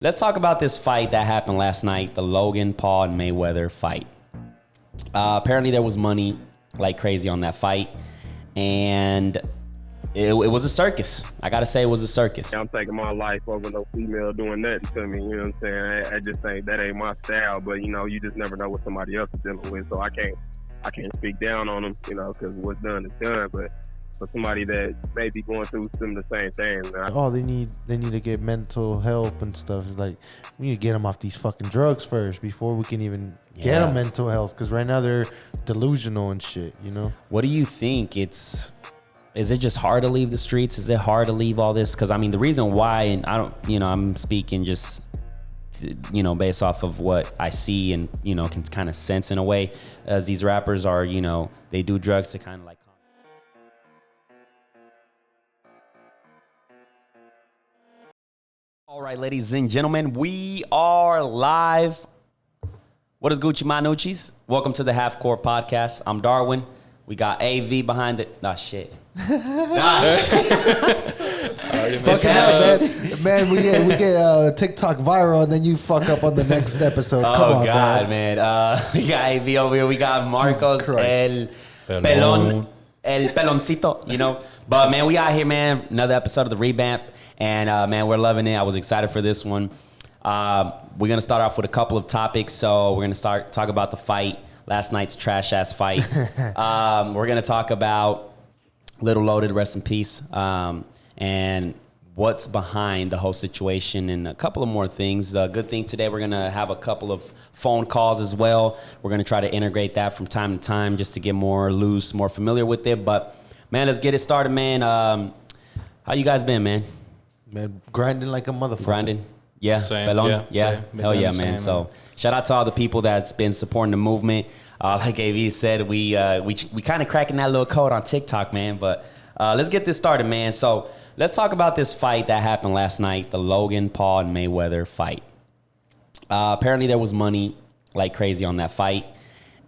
Let's talk about this fight that happened last night, the Logan Paul and Mayweather fight. Apparently there was money like crazy on that fight, and it was a circus. I gotta say, it was a circus. I'm taking my life over no female doing nothing to me, you know what I'm saying? I just think that ain't my style, but you just never know what somebody else is dealing with, so I can't speak down on them, because what's done is done, but for somebody that may be going through some of the same things. Oh, they need to get mental help and stuff. It's like, we need to get them off these fucking drugs first before we can even get them mental health, because right now they're delusional and shit, What do you think? Is it just hard to leave the streets? Is it hard to leave all this? Because, the reason why, and I don't, I'm speaking just, based off of what I see and, can kind of sense in a way, as these rappers are, they do drugs to kind of like. All right, ladies and gentlemen, we are live. What is Gucci Manucci's? Welcome to the Half Court Podcast. I'm Darwin. We got AV behind it. Nah, shit. Fucking hell, man, we get TikTok viral and then you fuck up on the next episode. Come on, God, man. We got AV over here. We got Marcos El Peloncito, But, man, we out here, man. Another episode of The Revamp. And, man, we're loving it. I was excited for this one. We're going to start off with a couple of topics. So we're going to talk about the fight, last night's trash-ass fight. We're going to talk about Little Loaded, rest in peace, and what's behind the whole situation and a couple of more things. The good thing today, we're going to have a couple of phone calls as well. We're going to try to integrate that from time to time just to get more loose, more familiar with it. But, man, let's get it started, man. How you guys been, man? Man, grinding like a motherfucker. Grinding. Yeah. Same. Pelon? Yeah. Same. Hell yeah, Same, man. So shout out to all the people that's been supporting the movement. Like AV said, we kind of cracking that little code on TikTok, man. But let's get this started, man. So let's talk about this fight that happened last night, the Logan Paul and Mayweather fight. Apparently there was money like crazy on that fight,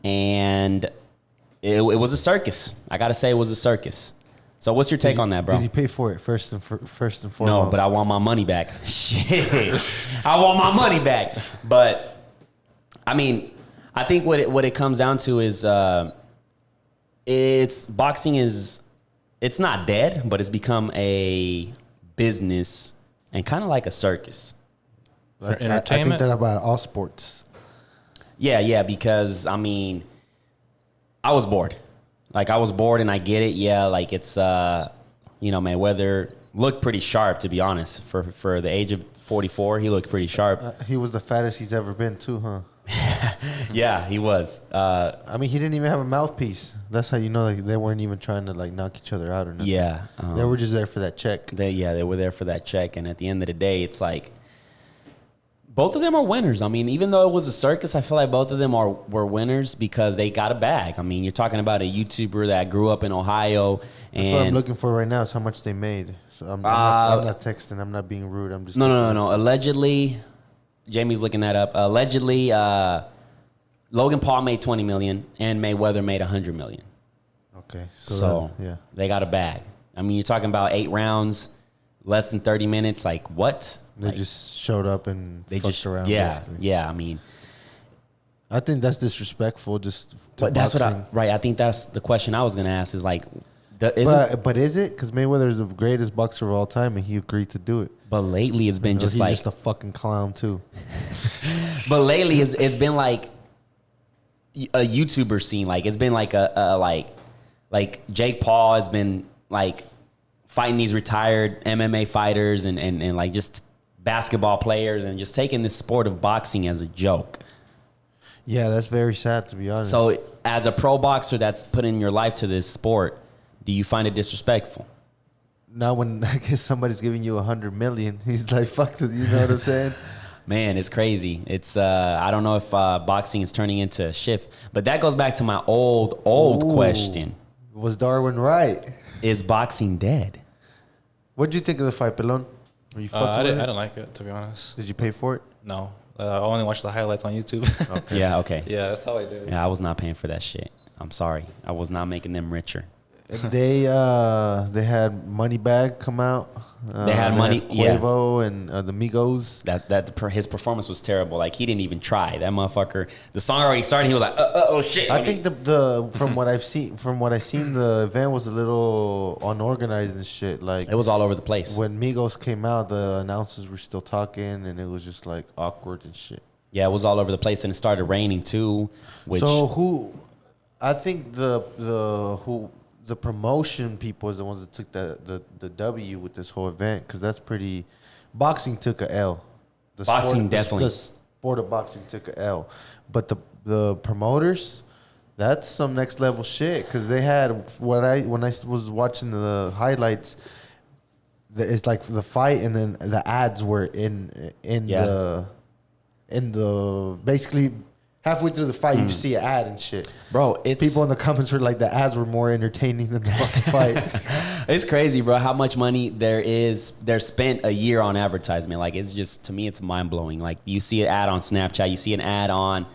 and it was a circus. I got to say, it was a circus. So what's your take on that, bro? Did you pay for it first and foremost? No, but I want my money back. Shit. I want my money back. But, I think what it comes down to is boxing it's not dead, but it's become a business and kind of like a circus. Like, entertainment? I think that about all sports. Yeah, because, I was bored. I was bored, and I get it. Yeah, it's, Mayweather looked pretty sharp, to be honest. For the age of 44, he looked pretty sharp. He was the fattest he's ever been, too, huh? Yeah, he was. He didn't even have a mouthpiece. That's how you know they weren't even trying to, knock each other out or nothing. Yeah. They were just there for that check. They were there for that check, and at the end of the day, it's like, both of them are winners. Even though it was a circus, I feel like both of them were winners because they got a bag. You're talking about a YouTuber that grew up in Ohio. And that's what I'm looking for right now is how much they made. So I'm not texting. I'm not being rude. I'm just no. Allegedly, Jamie's looking that up. Allegedly, Logan Paul made $20 million and Mayweather made $100 million. Okay, so they got a bag. You're talking about 8 rounds, less than 30 minutes. What? They just showed up and they fucked around. Yeah, basically. yeah. I think that's disrespectful. But that's what I think that's the question I was gonna ask is but is it? Because Mayweather is the greatest boxer of all time, and he agreed to do it. But lately, it's been he's just a fucking clown too. But lately, it's been like a YouTuber scene. It's been like like Jake Paul has been fighting these retired MMA fighters and just basketball players and just taking this sport of boxing as a joke. Yeah, that's very sad, to be honest. So as a pro boxer that's putting your life to this sport, do you find it disrespectful? Now when I guess somebody's giving you $100 million, he's like, fuck it, you know what I'm saying? Man, it's crazy. It's I don't know if boxing is turning into a shift, but that goes back to my old question. Was Darwin right? Is boxing dead? What'd you think of the fight, Pelon? Were you I didn't like it, to be honest. Did you pay for it? No. I only watched the highlights on YouTube. Okay. Yeah, okay. Yeah, that's how I do it. Yeah, I was not paying for that shit. I'm sorry. I was not making them richer. They had Moneybag come out. They had Quavo and the Migos. His performance was terrible. Like he didn't even try. That motherfucker. The song already started. He was like, oh shit. I think the from what I seen, the event was a little unorganized and shit. Like it was all over the place. When Migos came out, the announcers were still talking, and it was just like awkward and shit. Yeah, it was all over the place, and it started raining too. So I think the promotion people is the ones that took the W with this whole event, because that's pretty. Boxing took a L. The sport of boxing took a L, but the promoters, that's some next level shit, because they had when I was watching the highlights, it's like the fight and then the ads were in the basically. Halfway through the fight, you just see an ad and shit. Bro, people in the comments were like, the ads were more entertaining than the fucking fight. It's crazy, bro, how much money they're spent a year on advertisement. Like, it's just, to me, it's mind-blowing. Like, you see an ad on Snapchat, you see an ad on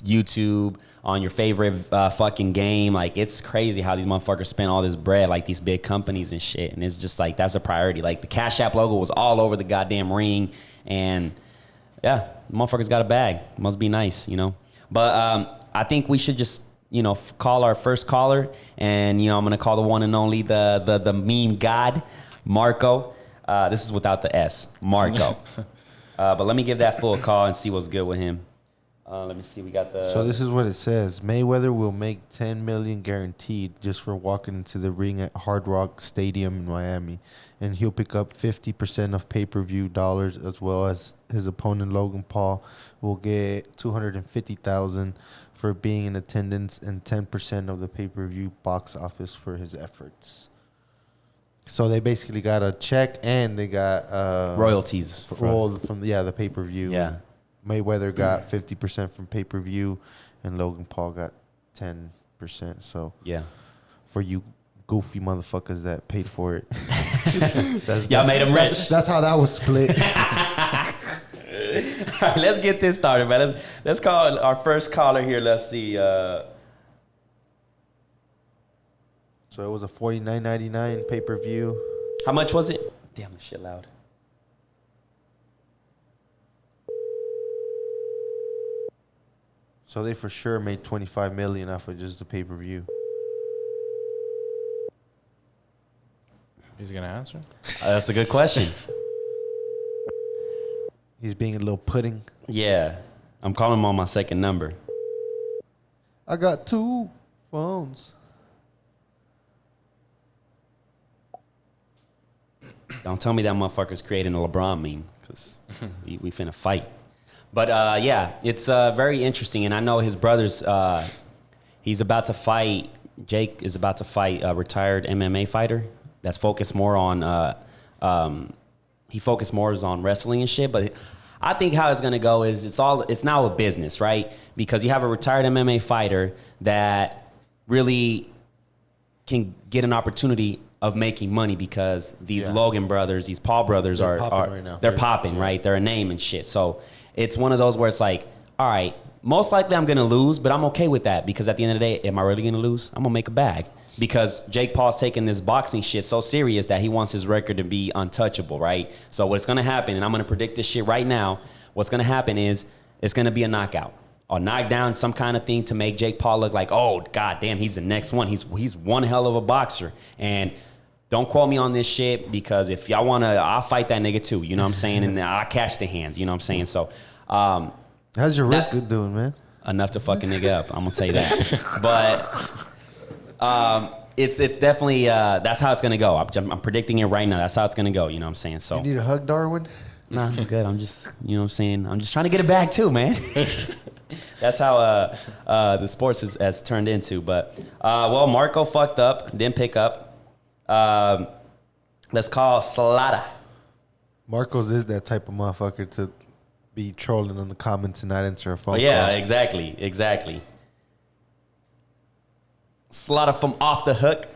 YouTube, on your favorite fucking game. Like, it's crazy how these motherfuckers spend all this bread, like these big companies and shit. And it's just like, that's a priority. Like, the Cash App logo was all over the goddamn ring. And, yeah, motherfuckers got a bag. Must be nice, you know? But I think we should just, call our first caller. And, I'm going to call the one and only, the meme god, Marco. This is without the S, Marco. But let me give that full call and see what's good with him. Let me see. We got the... So this is what it says. Mayweather will make $10 million guaranteed just for walking into the ring at Hard Rock Stadium in Miami. And he'll pick up 50% of pay-per-view dollars, as well as his opponent Logan Paul will get $250,000 for being in attendance and 10% of the pay-per-view box office for his efforts. So they basically got a check and they got royalties from the pay-per-view. Yeah. Mayweather got 50% from pay-per-view and Logan Paul got 10%. So yeah, for you goofy motherfuckers that paid for it. Y'all made them rich. That's how that was split. All right, let's get this started, man. Let's call our first caller here. Let's see. So it was a $49.99 pay-per-view. How much was it? Damn, this shit loud. So they for sure made $25 million off of just the pay-per-view. He's gonna answer. That's a good question. He's being a little pudding. Yeah, I'm calling him on my second number. I got 2 phones. Don't tell me that motherfucker's creating a LeBron meme, because we finna fight. But yeah, it's very interesting, and I know his brother's. He's about to fight. Jake is about to fight a retired MMA fighter that's focused more on. He focused more on wrestling and shit, but I think how it's gonna go is it's now a business, right? Because you have a retired MMA fighter that really can get an opportunity of making money, because these Logan brothers, these Paul brothers they're are popping right now. They're popping, right? They're a name and shit. So it's one of those where it's like, all right, most likely I'm gonna lose, but I'm okay with that, because at the end of the day, am I really gonna lose? I'm gonna make a bag, because Jake Paul's taking this boxing shit so serious that he wants his record to be untouchable, right? So what's gonna happen, and I'm gonna predict this shit right now, what's gonna happen is it's gonna be a knockout. Or knock down, some kind of thing to make Jake Paul look like, oh, goddamn, he's the next one. He's one hell of a boxer. And don't quote me on this shit, because if y'all want to, I'll fight that nigga too. You know what I'm saying? And I'll catch the hands. You know what I'm saying? So, how's your wrist doing, man? Enough to fucking nigga up. I'm going to say that. But it's definitely, that's how it's going to go. I'm predicting it right now. That's how it's going to go. You know what I'm saying? So you need a hug, Darwin? Nah, I'm good. I'm just, you know what I'm saying? I'm just trying to get it back too, man. That's how the sports has turned into. But, well, Marco fucked up, didn't pick up. Let's call Salada. Marcos is that type of motherfucker to be trolling on the comments and not answer a phone call. Yeah, exactly. Salada from Off the Hook.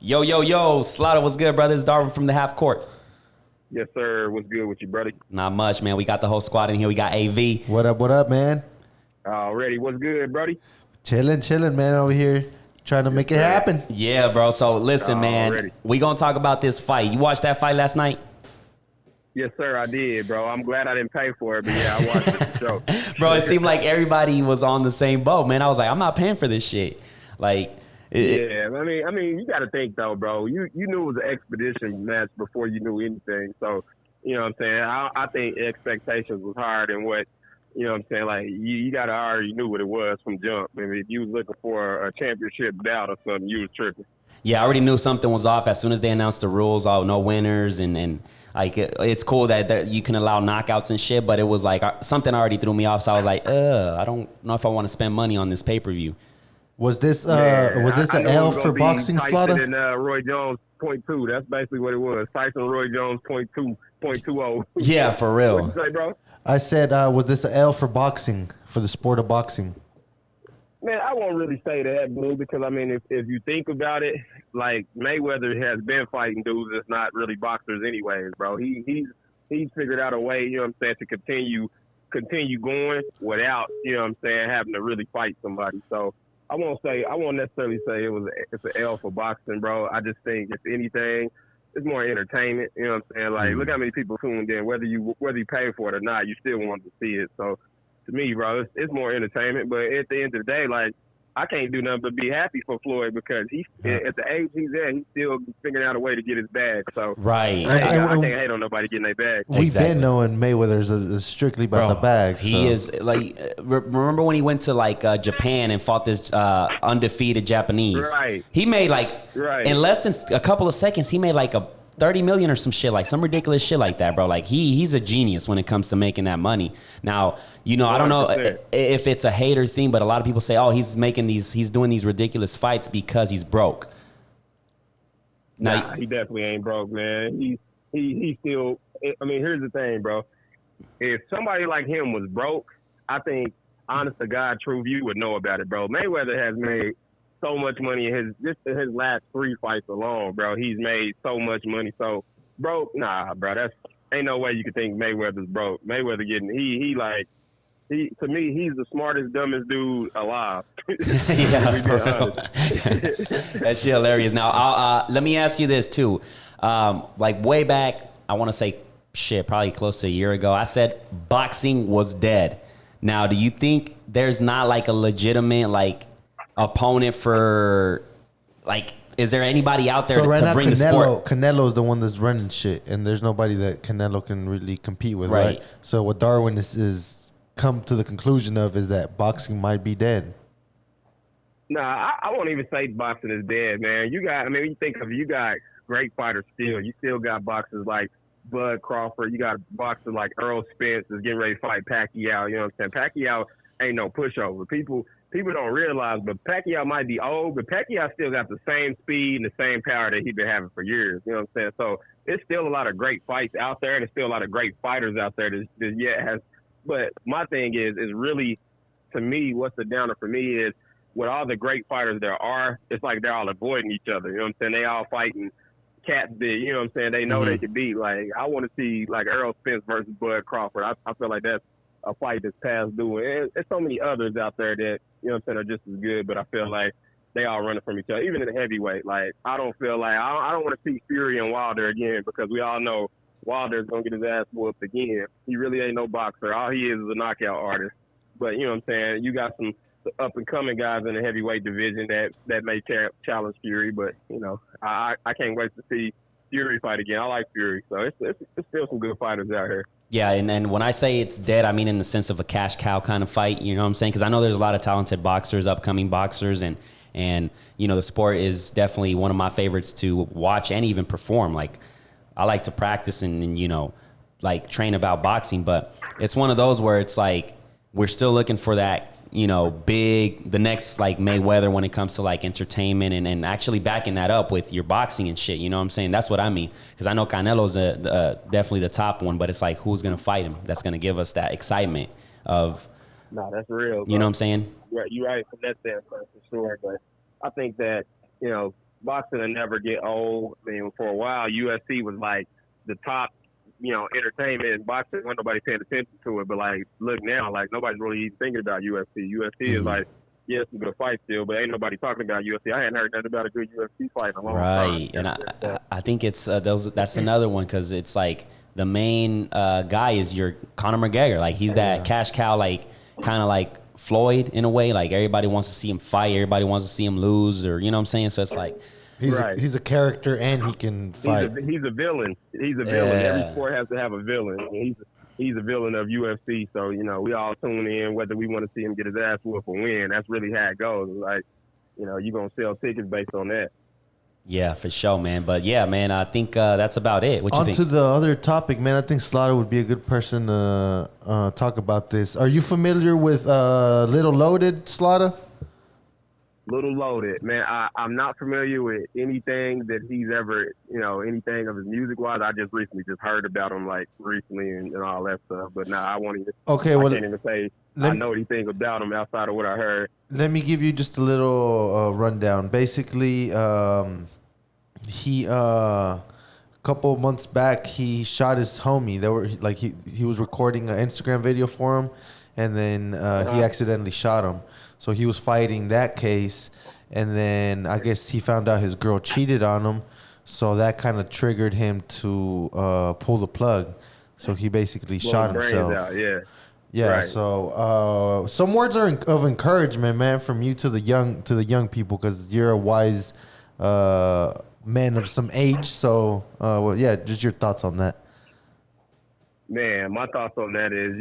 Yo. Slaughter, what's good, brother? It's Darwin from the Half Court. Yes, sir. What's good with you, brother? Not much, man. We got the whole squad in here. We got AV. What up, man? Already. What's good, brody? Chilling, man, over here. Trying to make it happen. Yeah, bro. So listen, man. Already. We gonna talk about this fight. You watched that fight last night? Yes, sir, I did, bro. I'm glad I didn't pay for it, but yeah, I watched it for sure. Bro, it seemed like everybody was on the same boat, man. I was like, I'm not paying for this shit. Like, Yeah, I mean, you got to think though, bro. You knew it was an expedition match before you knew anything. So, you know what I'm saying? I think expectations was higher than what, you know what I'm saying? Like, you got to already knew what it was from jump. I mean, if you was looking for a championship bout or something, you was tripping. yeah, I already knew something was off as soon as they announced the rules. Oh, no winners, and like it's cool that you can allow knockouts and shit, but it was like something already threw me off. So I was like, I don't know if I want to spend money on this pay-per-view. Was this I an know L it was for gonna be boxing, Tyson Slaughter? and Roy Jones .2. That's basically what it was. Tyson Roy Jones .20. Yeah, for real. What'd you say, bro? I said, was this an L for boxing, for the sport of boxing? Man, I won't really say that, Blue, because I mean, if you think about it, like Mayweather has been fighting dudes that's not really boxers, anyways, bro. He's figured out a way, you know what I'm saying, to continue going without, you know what I'm saying, having to really fight somebody. So I won't necessarily say it's an L for boxing, bro. I just think if anything, it's more entertainment. You know what I'm saying? Like, look how many people tuned in, whether you pay for it or not, you still want to see it. So to me, bro, it's more entertainment. But at the end of the day, like, I can't do nothing but be happy for Floyd because at the age he's at, he's still figuring out a way to get his bag. So Right. I can't hate on nobody getting their bag. We've Exactly. been knowing Mayweather's is strictly about the bag. He is like, remember when he went to like Japan and fought this undefeated Japanese? Right. He made like Right. in less than a couple of seconds, he made like a 30 million or some shit, like some ridiculous shit like that, bro. Like he's a genius when it comes to making that money. Now, you know, I don't know 100%. if it's a hater thing, but a lot of people say, oh, he's doing these ridiculous fights because he's broke. Nah, he definitely ain't broke, man. He still. I mean, here's the thing, bro. If somebody like him was broke, I think, honest to God, true view would know about it, bro. Mayweather has made so much money in his last 3 fights alone, bro. He's made so much money. So broke, nah, bro. That's ain't no way you could think Mayweather's broke. Mayweather to me, he's the smartest, dumbest dude alive. Yeah, for real. That shit hilarious. Now, let me ask you this too. Like way back, I want to say probably close to a year ago, I said boxing was dead. Now, do you think there's not like a legitimate like opponent for like? Is there anybody out there to bring the sport? Canelo's the one that's running shit, and there's nobody that Canelo can really compete with, right? So what Darwin is come to the conclusion of is that boxing might be dead. Nah, I won't even say boxing is dead, man. You got great fighters still. You still got boxers like Bud Crawford. You got boxers like Earl Spence is getting ready to fight Pacquiao. You know what I'm saying? Pacquiao ain't no pushover. People don't realize, but Pacquiao might be old, but Pacquiao still got the same speed and the same power that he's been having for years. You know what I'm saying? So it's still a lot of great fights out there, and there's still a lot of great fighters out there that yet has. But my thing is really, to me, what's the downer for me is with all the great fighters there are, it's like they're all avoiding each other. You know what I'm saying? They all fighting cats that, you know what I'm saying, they know they could beat. Like, I want to see, like, Earl Spence versus Bud Crawford. I feel like that's a fight that's past due. And there's so many others out there that, you know what I'm saying, are just as good, but I feel like they all running from each other. Even in the heavyweight, like, I don't feel like, I don't want to see Fury and Wilder again because we all know Wilder's going to get his ass whooped again. He really ain't no boxer. All he is a knockout artist. But, you know what I'm saying, you got some up-and-coming guys in the heavyweight division that may challenge Fury, but, you know, I can't wait to see Fury fight again. I like Fury, so it's still some good fighters out here. Yeah, and when I say it's dead, I mean in the sense of a cash cow kind of fight, you know what I'm saying? Because I know there's a lot of talented boxers, upcoming boxers, and you know, the sport is definitely one of my favorites to watch and even perform. Like, I like to practice and you know, like train about boxing, but it's one of those where it's like we're still looking for that, you know, the next like Mayweather when it comes to like entertainment and actually backing that up with your boxing and shit. You know what I'm saying? That's what I mean. Because I know Canelo's definitely the top one, but it's like who's going to fight him? That's going to give us that excitement of. No, that's real. You know what I'm saying? You're right from that standpoint for sure. But I think that, you know, boxing will never get old. I mean, for a while, UFC was like the top entertainment and boxing, wasn't nobody paying attention to it. But like, look now, like nobody's really even thinking about UFC. UFC is like, yes, it's a good fight still, but ain't nobody talking about UFC. I hadn't heard nothing about a good UFC fight in a long time. Right, and I think it's that's another one because it's like the main guy is your Conor McGregor. Like he's that cash cow, like kind of like Floyd in a way. Like everybody wants to see him fight, everybody wants to see him lose, or you know what I'm saying. So it's like he's a character and he can fight. He's a villain. He's a villain. Every sport has to have a villain. He's a villain of UFC. So we all tune in whether we want to see him get his ass whooped or win. That's really how it goes. Like you're gonna sell tickets based on that. Yeah, for sure, man. But yeah, man, I think that's about it. What you think? On to the other topic, man. I think Slaughter would be a good person to talk about this. Are you familiar with Little Loaded, Slaughter? Little Loaded, man. I'm not familiar with anything that he's ever, anything of his music wise. I just recently heard about him like recently and all that stuff. But now I won't even. Okay, well, I can't even say I know anything about him outside of what I heard. Let me give you just a little rundown. Basically, he a couple months back he shot his homie. They were like he was recording an Instagram video for him, and then he accidentally shot him. So he was fighting that case, and then I guess he found out his girl cheated on him, so that kind of triggered him to pull the plug. So he basically shot himself. Out, yeah. Yeah. Right. So some words of encouragement, man, from you to the young people, because you're a wise man of some age. So just your thoughts on that. Man, my thoughts on that is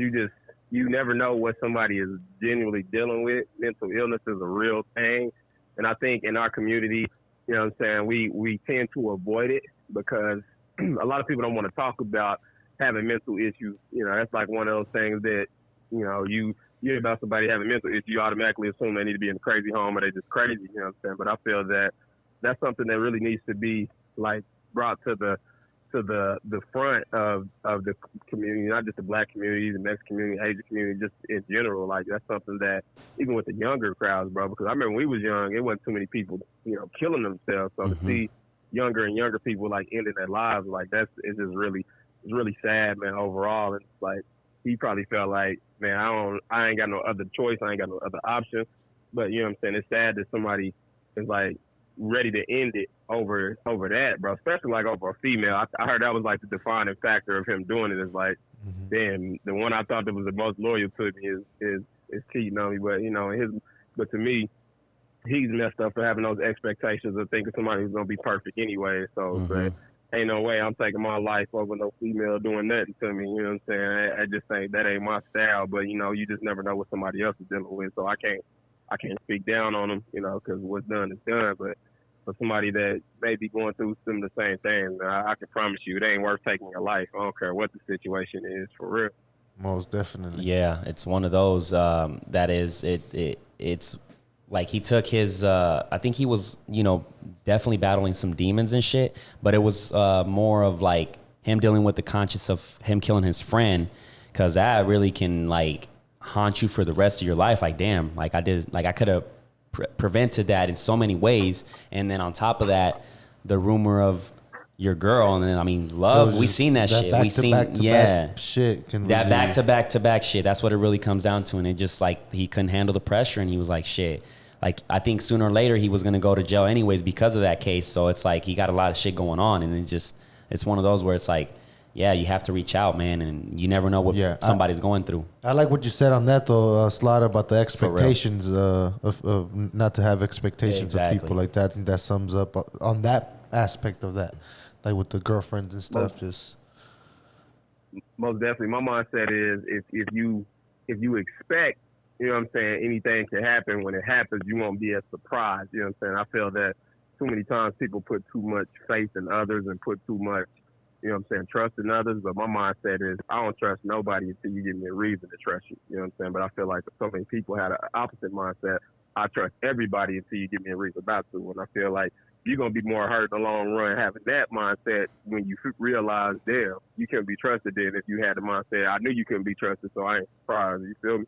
you never know what somebody is genuinely dealing with. Mental illness is a real thing. And I think in our community, you know what I'm saying, we tend to avoid it because a lot of people don't want to talk about having mental issues. That's like one of those things that, you hear about somebody having mental issues, you automatically assume they need to be in a crazy home or they're just crazy, you know what I'm saying? But I feel that that's something that really needs to be like brought to the front of the community, not just the black community, the Mexican community, Asian community, just in general. Like that's something that even with the younger crowds, bro, because I remember when we was young, it wasn't too many people, killing themselves. So to see younger and younger people like ending their lives, like it's really sad, man, overall. And it's like he probably felt like, man, I ain't got no other choice, I ain't got no other option. But you know what I'm saying? It's sad that somebody is like ready to end it over that, bro, especially like over a female. I heard that was like the defining factor of him doing it. Is like, damn, the one I thought that was the most loyal to me is cheating on me. But but to me, he's messed up for having those expectations of thinking somebody who's gonna be perfect anyway. So but ain't no way I'm taking my life over no female doing nothing to me. You know what I'm saying? I just think that ain't my style. But you just never know what somebody else is dealing with. So I can't speak down on them, because what's done is done. But for somebody that may be going through some of the same things, I can promise you it ain't worth taking your life. I don't care what the situation is, for real. Most definitely. Yeah, it's one of those that is it's like he took his I think he was definitely battling some demons and shit, but it was more of like him dealing with the conscience of him killing his friend, because that really can like haunt you for the rest of your life. Like, damn, like I could have prevented that in so many ways. And then on top of that, the rumor of your girl, and then I mean love, we seen that shit. We seen shit. That back to back shit. That's what it really comes down to. And it just like he couldn't handle the pressure, and he was like, shit. Like I think sooner or later he was gonna go to jail anyways because of that case. So it's like he got a lot of shit going on, and it's one of those where it's like, yeah, you have to reach out, man, and you never know what somebody's going through. I like what you said on that, though, Slaughter, about the expectations of not to have expectations of people like that. I think that sums up on that aspect of that, like with the girlfriends and stuff. Most definitely, my mindset is if you expect, you know what I'm saying, anything can happen. When it happens, you won't be as surprised. You know what I'm saying? I feel that too many times people put too much faith in others and put too much, you know what I'm saying, trust in others. But my mindset is I don't trust nobody until you give me a reason to trust you. You know what I'm saying? But I feel like so many people had an opposite mindset. I trust everybody until you give me a reason not to. And I feel like you're going to be more hurt in the long run having that mindset when you realize, damn, you couldn't be trusted then if you had the mindset, I knew you couldn't be trusted, so I ain't surprised. You feel me?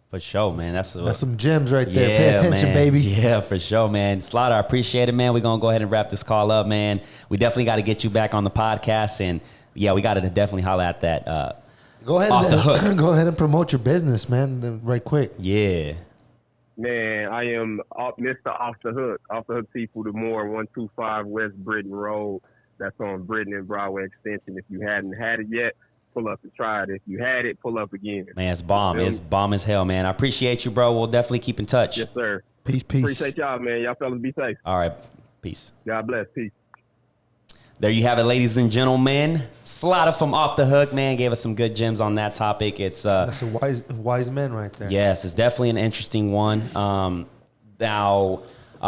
For sure, man. That's some gems right there. Yeah, pay attention, man. Babies. Yeah, for sure, man. Slaughter, I appreciate it, man. We're going to go ahead and wrap this call up, man. We definitely got to get you back on the podcast. And yeah, we got to definitely holler at that. Go ahead, Off the hook. Go ahead and promote your business, man, right quick. Yeah. Man, I am Mr. Off the Hook. Off the Hook Seafood and More, 125 West Britain Road. That's on Britain and Broadway Extension. If you hadn't had it yet, pull up and try it. If you had it, pull up again. Man, it's bomb. It's bomb as hell, man. I appreciate you, bro. We'll definitely keep in touch. Yes, sir. Peace. Appreciate y'all, man. Y'all fellas be safe. All right. Peace. God bless. Peace. There you have it, ladies and gentlemen. Slaughter from Off the Hook, man, gave us some good gems on that topic. It's That's a wise man right there. yes, it's definitely an interesting one. Now,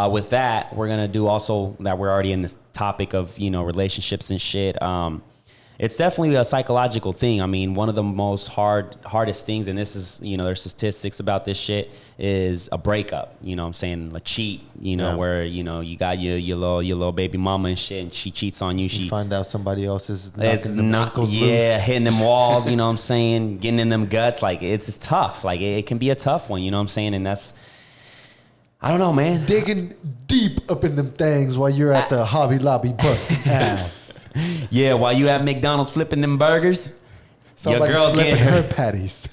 with that, we're gonna do also that we're already in this topic of relationships and shit. It's definitely a psychological thing. I mean, one of the hardest things, and this is, there's statistics about this shit, is a breakup. You know what I'm saying? A cheat, where, you got your little baby mama and shit, and she cheats on you. You find out somebody else is It's knocking them ankles loose. hitting them walls, you know what I'm saying? Getting in them guts. Like, it's tough. Like, it can be a tough one, you know what I'm saying? And that's, I don't know, man. Digging deep up in them things while you're at the Hobby Lobby busting ass. Yeah, while you at McDonald's flipping them burgers, Somebody's your girl's flipping getting her patties.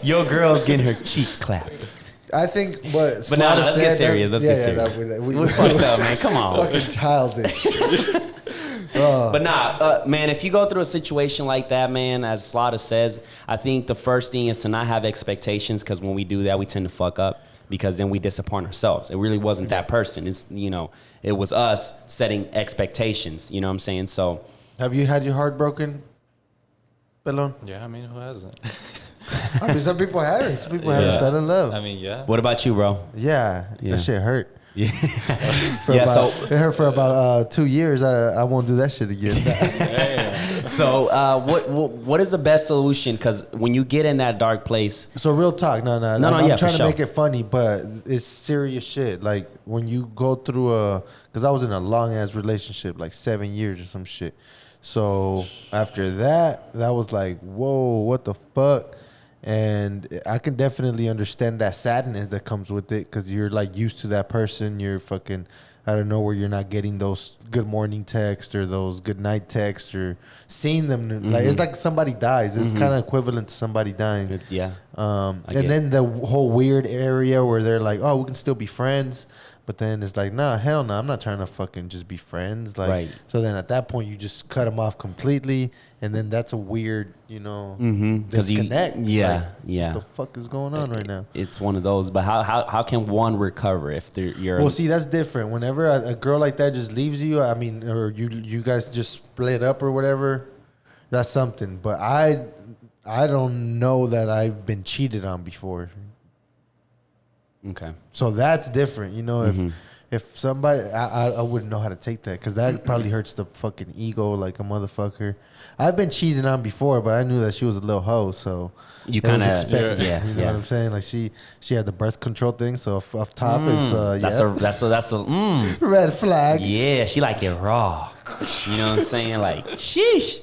your girl's getting her cheeks clapped. I think what But now let's get serious. Let's get serious. We fucked up, man. Come on. Fucking childish. But man, if you go through a situation like that, man, as Slaughter says, I think the first thing is to not have expectations, because when we do that, we tend to fuck up, because then we disappoint ourselves. It really wasn't that person. It's, it was us setting expectations. You know what I'm saying? So, Have you had your heart broken, Pelon? Yeah, I mean, who hasn't? I mean, some people haven't. Some people haven't fell in love. I mean, yeah. what about you, bro? Yeah, that shit hurt. Yeah. It hurt for about 2 years. I won't do that shit again. So, what is the best solution? Because when you get in that dark place, So real talk, no. I'm yeah, trying for to make sure. it funny, but it's serious shit. Like when you go through because I was in a long ass relationship, like 7 years or some shit. So after that was like, whoa, what the fuck? And I can definitely understand that sadness that comes with it, because you're like used to that person. You're fucking out of nowhere. You're not getting those good morning texts or those good night texts or seeing them. Like it's like somebody dies. It's kind of equivalent to somebody dying. yeah. And then the whole weird area where they're like, oh, we can still be friends. But then it's like, nah, hell no, I'm not trying to fucking just be friends. Like, Right. So then at that point, you just cut them off completely. And then that's a weird, disconnect. Yeah. What the fuck is going on right now? It's one of those. But how can one recover if you're? Well, see, that's different. Whenever a girl like that just leaves you, I mean, or you guys just split up or whatever, that's something. But I don't know that I've been cheated on before. Okay. So that's different, If somebody, I wouldn't know how to take that, because that probably hurts the fucking ego like a motherfucker. I've been cheated on before, but I knew that she was a little hoe, so You it was kind of expected. yeah. You know what I'm saying? Like she had the birth control thing, so off top is That's a red flag. yeah. She like it raw. You know what I'm saying? Like sheesh.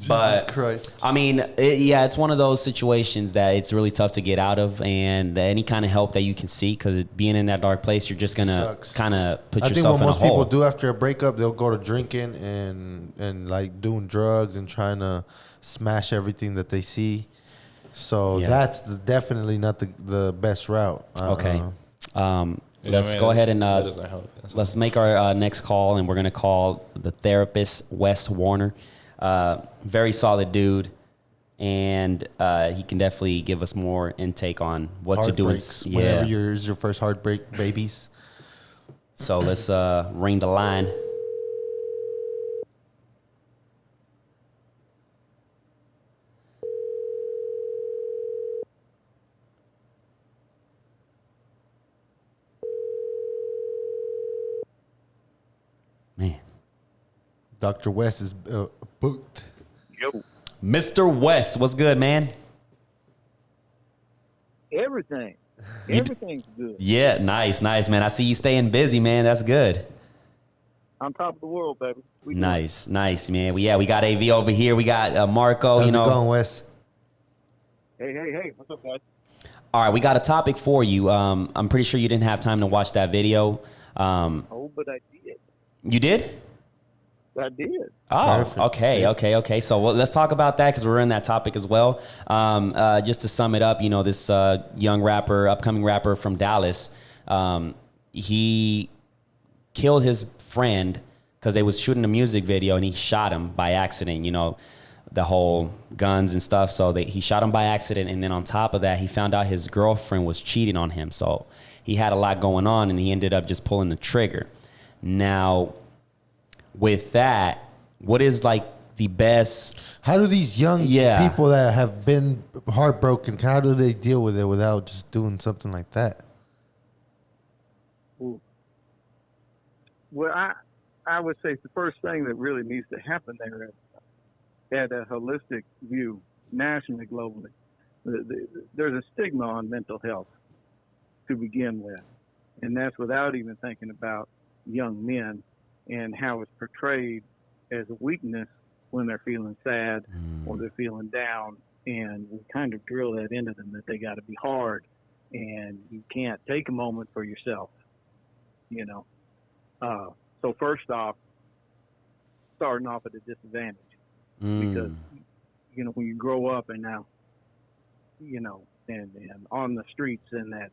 But Christ. I mean, it's one of those situations that it's really tough to get out of, and any kind of help that you can seek, because being in that dark place, you're just gonna kind of put I think yourself what in a most people hole. do after a breakup, they'll go to drinking and like doing drugs and trying to smash everything that they see. So that's definitely not the best route. Okay. Let's go ahead and that doesn't help. let's make our next call, and we're gonna call the therapist Wes Warner. Very solid dude, and he can definitely give us more intake on what to do. Whenever your first heartbreak, babies. So let's ring the line. Man. Dr. West is booked. Yo, Mr. West, what's good, man? Everything's good. Yeah, nice, man. I see you staying busy, man. That's good. On top of the world, baby. We good. Nice, man. We got AV over here. We got Marco. How's it going, Wes? Hey. What's up, guys? All right, we got a topic for you. I'm pretty sure you didn't have time to watch that video. Oh, but I did. You did? I did. Oh, Perfect. okay, Sick. okay. So let's talk about that because we're in that topic as well. Just to sum it up, this young rapper, upcoming rapper from Dallas, he killed his friend because they was shooting a music video and he shot him by accident. The whole guns and stuff. So he shot him by accident, and then on top of that, he found out his girlfriend was cheating on him. So he had a lot going on, and he ended up just pulling the trigger. Now, with that, what is like the best? How do these young Yeah. people that have been heartbroken, how do they deal with it without just doing something like that? Ooh. Well, I would say the first thing that really needs to happen there is at a holistic view, nationally, globally. There's a stigma on mental health to begin with, and that's without even thinking about young men and how it's portrayed as a weakness when they're feeling sad or they're feeling down, and we kind of drill that into them that they got to be hard and you can't take a moment for yourself, So first off, starting off at a disadvantage because when you grow up and now and on the streets and that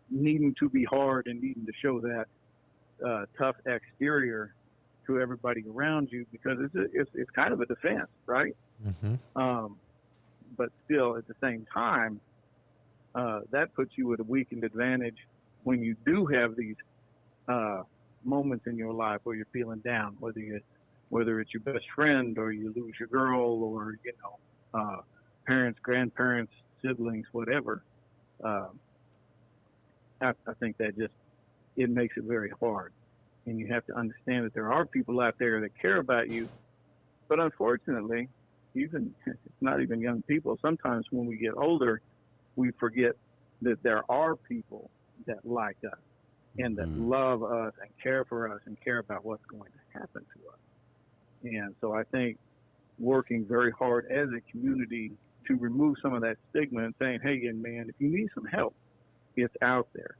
needing to be hard and needing to show that tough exterior to everybody around you because it's kind of a defense, right? Mm-hmm. But still, at the same time, that puts you at a weakened advantage when you do have these moments in your life where you're feeling down, whether it's your best friend or you lose your girl or parents, grandparents, siblings, whatever. I think that it makes it very hard. And you have to understand that there are people out there that care about you. But unfortunately, it's not even young people. Sometimes when we get older, we forget that there are people that like us and that love us and care for us and care about what's going to happen to us. And so I think working very hard as a community to remove some of that stigma and saying, hey, young man, if you need some help, it's out there.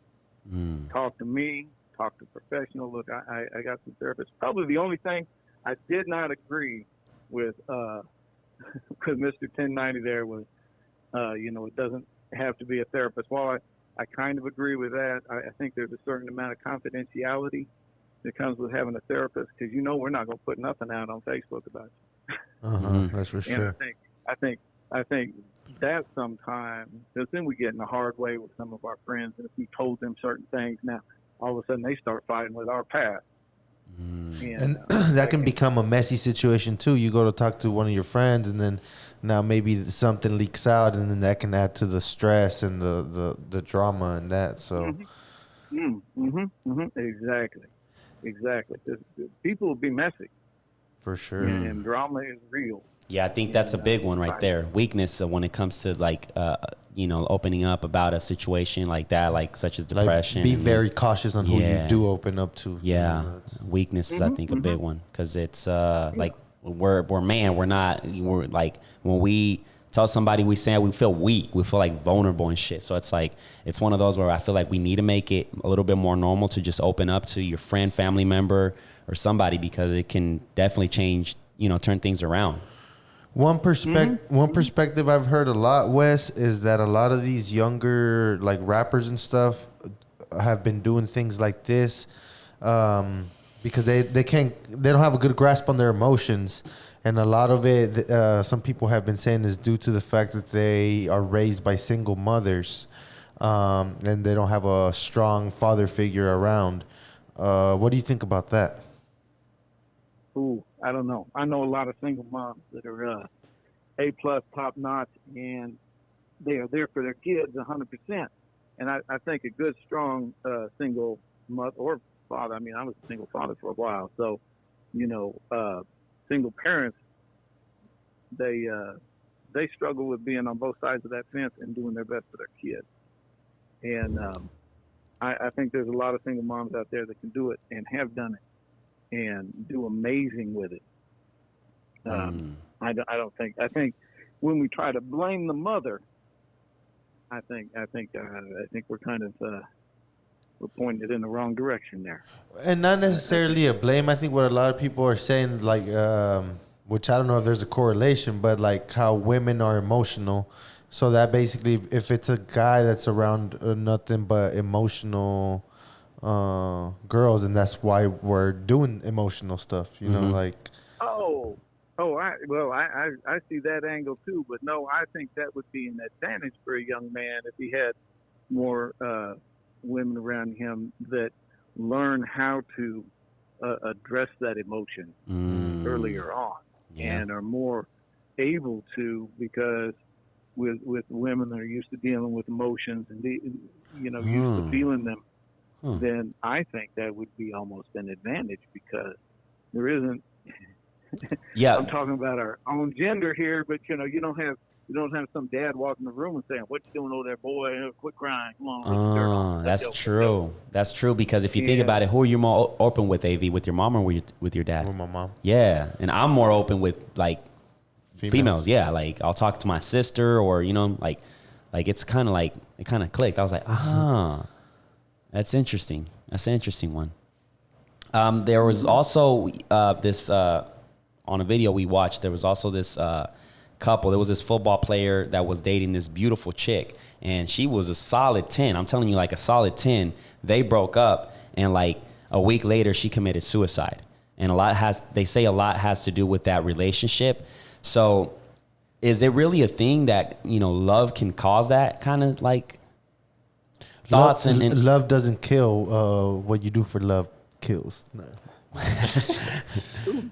Talk to me, talk to a professional. Look, I got some therapists. Probably the only thing I did not agree with Mr. 1090 there was, it doesn't have to be a therapist. While I kind of agree with that, I think there's a certain amount of confidentiality that comes with having a therapist because we're not going to put nothing out on Facebook about you. That's for And sure. I think that sometimes, because then we get in a hard way with some of our friends, and if we told them certain things, now all of a sudden they start fighting with our past. And that can become a messy situation too. You go to talk to one of your friends, and then now maybe something leaks out, and then that can add to the stress and the drama and that. So, Exactly. People will be messy, for sure. and drama is real. Yeah, I think that's a big one right there. Weakness when it comes to opening up about a situation like that, like such as depression. Like, be very cautious on who you do open up to. Yeah, weakness is I think a big one because it's like we're not like when we tell somebody we feel weak, we feel like vulnerable and shit. So it's like it's one of those where I feel like we need to make it a little bit more normal to just open up to your friend, family member, or somebody because it can definitely change, turn things around. One perspective I've heard a lot, Wes, is that a lot of these younger like rappers and stuff have been doing things like this because they don't have a good grasp on their emotions, and a lot of it some people have been saying is due to the fact that they are raised by single mothers and they don't have a strong father figure around. What do you think about that? Ooh, I don't know. I know a lot of single moms that are A+, top notch, and they are there for their kids 100%. And I think a good, strong single mother or father. I mean, I was a single father for a while, so single parents they struggle with being on both sides of that fence and doing their best for their kids. And I think there's a lot of single moms out there that can do it and have done it and do amazing with it. I think when we try to blame the mother, I think we're kind of we're pointing it in the wrong direction there. And not necessarily a blame. I think what a lot of people are saying, like, which I don't know if there's a correlation, but like how women are emotional. So that basically, if it's a guy that's around nothing but emotional girls, and that's why we're doing emotional stuff, you know, like. I see that angle too, but no, I think that would be an advantage for a young man if he had more women around him that learn how to address that emotion earlier on, and are more able to, because with women that are used to dealing with emotions and used to feeling them, then I think that would be almost an advantage, because there isn't. Yeah, I'm talking about our own gender here, but you don't have some dad walking in the room and saying, "What you doing over there, boy? Quit crying. Come on, let the dirt on." That's true. That's true, because if you think about it, who are you more open with, AV? With your mom or with your dad? With my mom. Yeah, and I'm more open with like females. Yeah, like I'll talk to my sister, or like it's kind of like it kind of clicked. I was like, that's interesting. That's an interesting one. There was also this. On a video we watched, there was also this couple. There was this football player that was dating this beautiful chick, and she was a solid 10. I'm telling you, like a solid 10. They broke up, and like a week later, she committed suicide. And they say a lot has to do with that relationship. So is it really a thing that, love can cause that kind of like thoughts? Love doesn't kill. What you do for love kills. No. Ooh,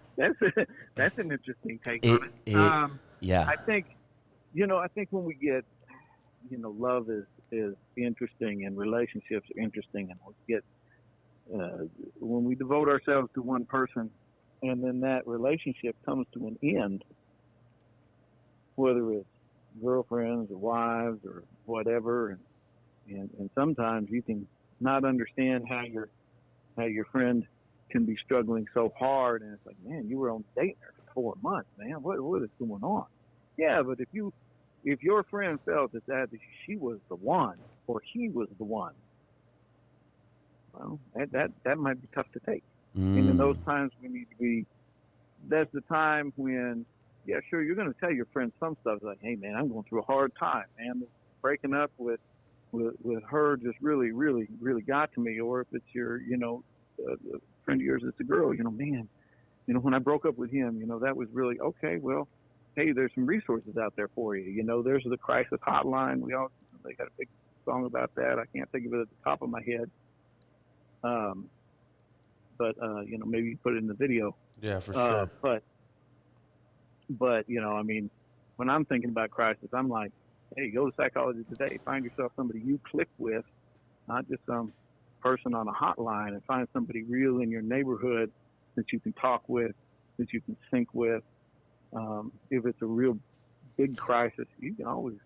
that's an interesting take on it. Yeah. I think when we get, love is interesting and relationships are interesting, and we get when we devote ourselves to one person, and then that relationship comes to an end, whether it's girlfriends or wives or whatever, and sometimes you can not understand how your friend can be struggling so hard, and it's like, man, you were on dating her for 4 months, man. What is going on? Yeah, but if your friend felt that she was the one or he was the one, well, that might be tough to take. And in those times, we need to be. That's the time when, yeah, sure, you're going to tell your friend some stuff like, hey, man, I'm going through a hard time, man. Breaking up with her just really, really, really got to me. Or if it's your, friend of yours that's a girl, man, when I broke up with him, that was really okay. Well, hey, there's some resources out there for you. There's the crisis hotline. They got a big song about that. I can't think of it at the top of my head. But maybe you put it in the video. Yeah, for sure. But when I'm thinking about crisis, I'm like, hey, go to Psychology Today. Find yourself somebody you click with, not just some person on a hotline, and find somebody real in your neighborhood that you can talk with, that you can sync with. If it's a real big crisis, you can always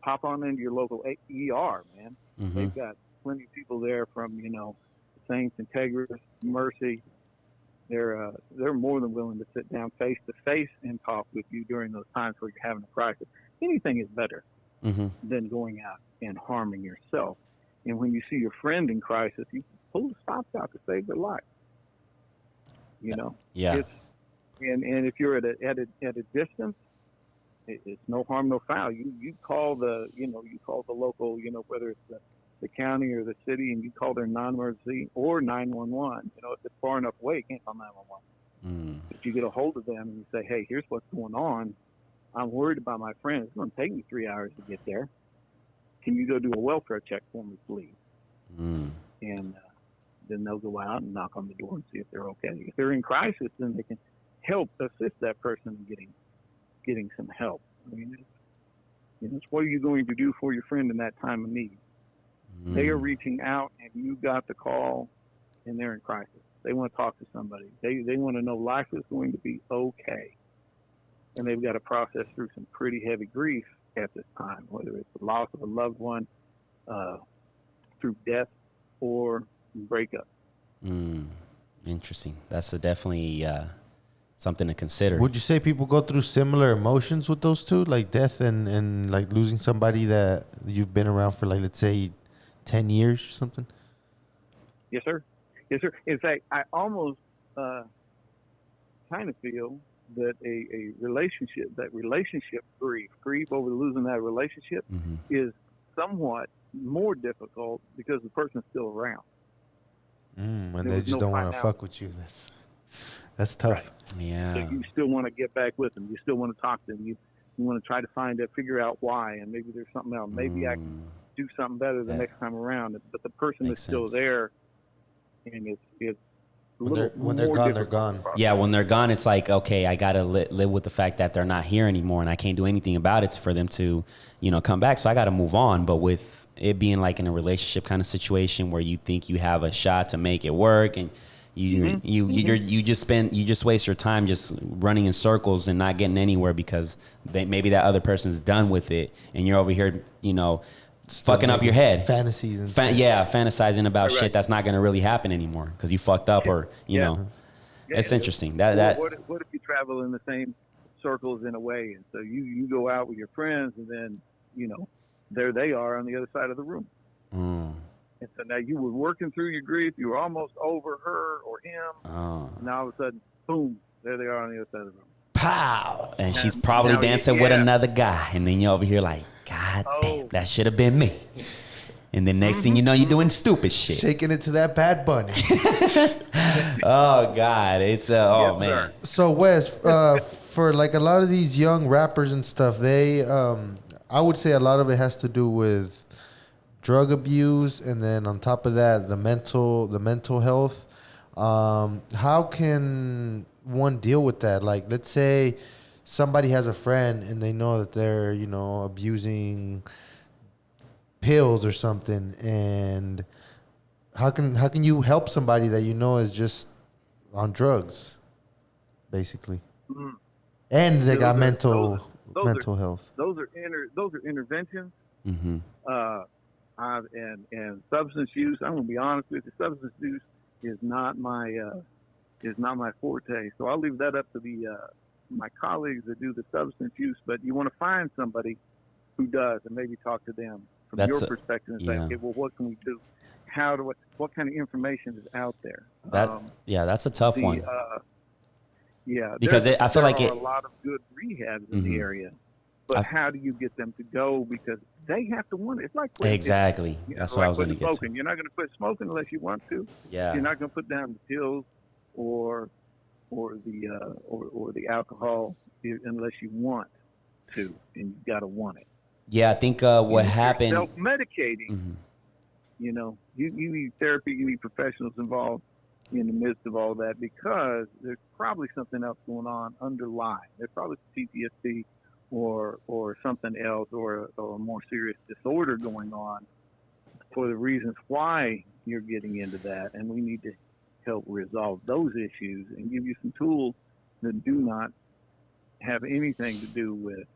pop on into your local ER, man. Mm-hmm. They've got plenty of people there from, Saints, Integris, Mercy. They're more than willing to sit down face to face and talk with you during those times where you're having a crisis. Anything is better than going out and harming yourself. And when you see your friend in crisis, you pull the stops out to save their life. Yeah. And if you're at a distance, it's no harm, no foul. You call the local, whether it's the county or the city, and you call their non-emergency or 911. If it's far enough away, you can't call 911. If you get a hold of them and you say, hey, here's what's going on. I'm worried about my friend. It's going to take me 3 hours to get there. Can you go do a welfare check for me, please? And then they'll go out and knock on the door and see if they're okay. If they're in crisis, then they can help assist that person in getting some help. I mean, it's what are you going to do for your friend in that time of need? They are reaching out, and you got the call, and they're in crisis. They want to talk to somebody. They want to know life is going to be okay. And they've got to process through some pretty heavy grief at this time, whether it's the loss of a loved one, through death, or breakup. Interesting. That's definitely something to consider. Would you say people go through similar emotions with those two, like death and like losing somebody that you've been around for, like, let's say 10 years or something? Yes, sir. Yes, sir. In fact, I almost kind of feel that a relationship grief over losing that relationship Mm-hmm. is somewhat more difficult because the person's still around. And There they was just no don't want to finality. fuck with you. That's tough. Right. So Yeah. you still want to get back with them. You still want to talk to them. You want to try to figure out why, and maybe there's something else. Maybe I can do something better the Yeah. next time around. But the person Makes is still sense. there, and it's a When little they're more gone, they're difficult. gone. Yeah, when they're gone, it's like, okay, I gotta live with the fact that they're not here anymore, and I can't do anything about it for them to, come back. So I gotta move on. But with it being like in a relationship kind of situation where you think you have a shot to make it work, and you just waste your time just running in circles and not getting anywhere because maybe that other person's done with it, and you're over here, fucking up your head. Fantasies and shit. Fantasizing about Right. shit that's not gonna really happen anymore because you fucked up or Yeah. It's Yeah. interesting. What That if you travel in the same circles in a way, and so you go out with your friends, and then there they are on the other side of the room, and so now you were working through your grief, you were almost over her or him, and now all of a sudden, boom, there they are on the other side of the room. pow, and she's probably now dancing with yeah. another guy, and then you're over here like, God damn, Oh. that should have been me. And then next thing you know, you're doing stupid shit. Shaking it to that Bad Bunny. Oh God, it's Yes, man. sir. So Wes, for like a lot of these young rappers and stuff, they, I would say a lot of it has to do with drug abuse, and then on top of that, the mental health. How can one deal with that? Like, let's say somebody has a friend and they know that they're, abusing pills or something, and how can you help somebody that is just on drugs, basically, and they got mental health? Those are interventions. Mm-hmm. And substance use. I'm gonna be honest with you. Substance use is not my forte. So I'll leave that up to my colleagues that do the substance use. But you want to find somebody who does, and maybe talk to them from your perspective and say, okay, well, what can we do? What kind of information is out there? That's a tough one. Because I feel like there are a lot of good rehabs in the area, but how do you get them to go? Because they have to want it. It's like quitting. Exactly. That's what I was going to get to. You're not going to quit smoking unless you want to. Yeah. You're not going to put down the pills or the alcohol unless you want to, and you got to want it. Yeah, I think what happened. Self-medicating. Mm-hmm. You need therapy. You need professionals involved in the midst of all that, because there's probably something else going on underlying. There's probably PTSD or something else, or a more serious disorder going on for the reasons why you're getting into that. And we need to help resolve those issues and give you some tools that do not have anything to do with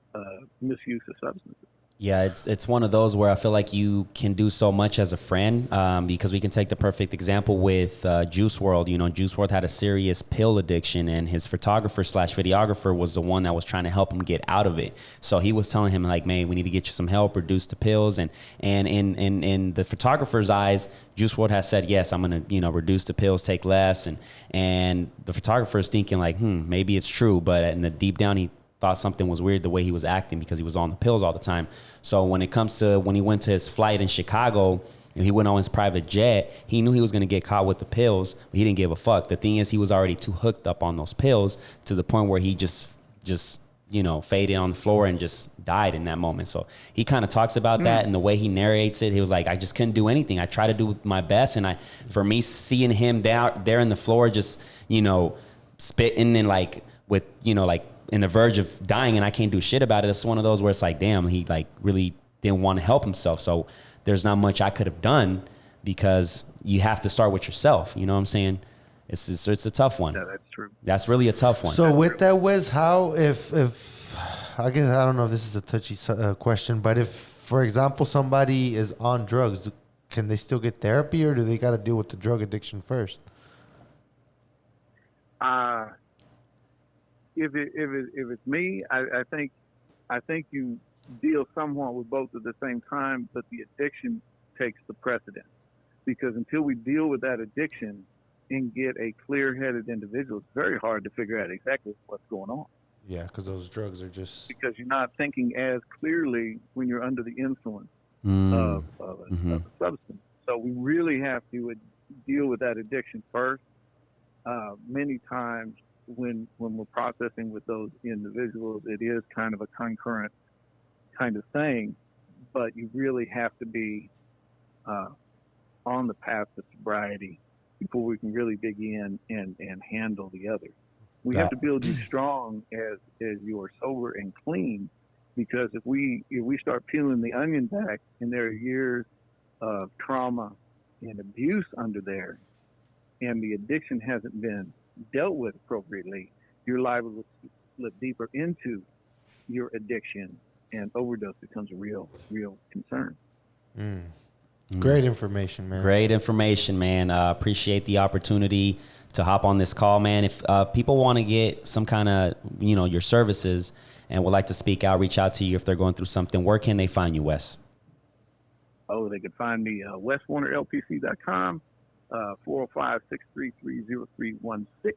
misuse of substances. Yeah, it's one of those where I feel like you can do so much as a friend, because we can take the perfect example with Juice WRLD. Juice WRLD had a serious pill addiction, and his photographer/videographer was the one that was trying to help him get out of it. So he was telling him like, man, we need to get you some help, reduce the pills. And in the photographer's eyes, Juice WRLD has said, yes, I'm going to, reduce the pills, take less. And the photographer's thinking like, maybe it's true. But in the deep down, he thought something was weird the way he was acting because he was on the pills all the time. So when it comes to when he went to his flight in Chicago and he went on his private jet, he knew he was going to get caught with the pills, but he didn't give a fuck. The thing is, he was already too hooked up on those pills to the point where he just faded on the floor and just died in that moment. So he kind of talks about that, and the way he narrates it, he was like, I just couldn't do anything. I tried to do my best, and for me, seeing him there in the floor just, spitting and like with, in the verge of dying, and I can't do shit about it. It's one of those where it's like, damn, he like really didn't want to help himself. So there's not much I could have done, because you have to start with yourself. You know what I'm saying? It's a tough one. Yeah, that's true. That's really a tough one. So with that, Wes, how if I guess I don't know if this is a touchy question, but if, for example, somebody is on drugs, can they still get therapy, or do they got to deal with the drug addiction first? If it's me, I think you deal somewhat with both at the same time, but the addiction takes the precedent. because until we deal with that addiction and get a clear-headed individual, it's very hard to figure out exactly what's going on. Yeah, because those drugs are just. Because you're not thinking as clearly when you're under the influence of a substance. So we really have to deal with that addiction first. Many times when we're processing with those individuals, it is kind of a concurrent kind of thing, but you really have to be on the path to sobriety before we can really dig in and handle the other. We have to build you strong as you are sober and clean, because if we start peeling the onion back and there are years of trauma and abuse under there, and the addiction hasn't been dealt with appropriately, you're liable to slip deeper into your addiction, and overdose becomes a real concern. Great information, man. Great information, man. Appreciate the opportunity to hop on this call, man. If people want to get some kind of, your services and would like to speak out, reach out to you if they're going through something, where can they find you, Wes? Oh, they can find me weswarnerlpc.com, 405-633-0316.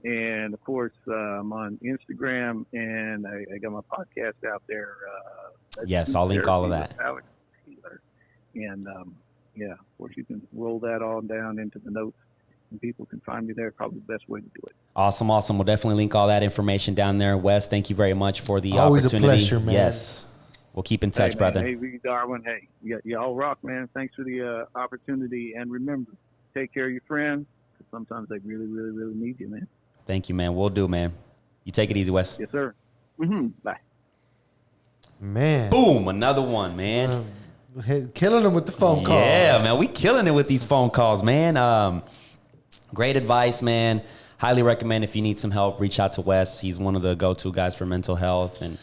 And, of course, I'm on Instagram, and I got my podcast out there. Yes, I'll link all of that. Alex Taylor. And, of course, you can roll that all down into the notes, and people can find me there. Probably the best way to do it. Awesome. We'll definitely link all that information down there. Wes, thank you very much for the Always opportunity. Always a pleasure, man. Yes. We'll keep in touch, brother. Hey, Darwin. Hey, y'all rock, man. Thanks for the opportunity. And remember, take care of your friends, because sometimes they really, really, really need you, man. Thank you, man. We'll do, man. You take it easy, Wes. Yes, sir. Bye. Man. Boom, another one, man. Killing them with the phone calls. Yeah, man. We killing it with these phone calls, man. Great advice, man. Highly recommend if you need some help, reach out to Wes. He's one of the go-to guys for mental health. And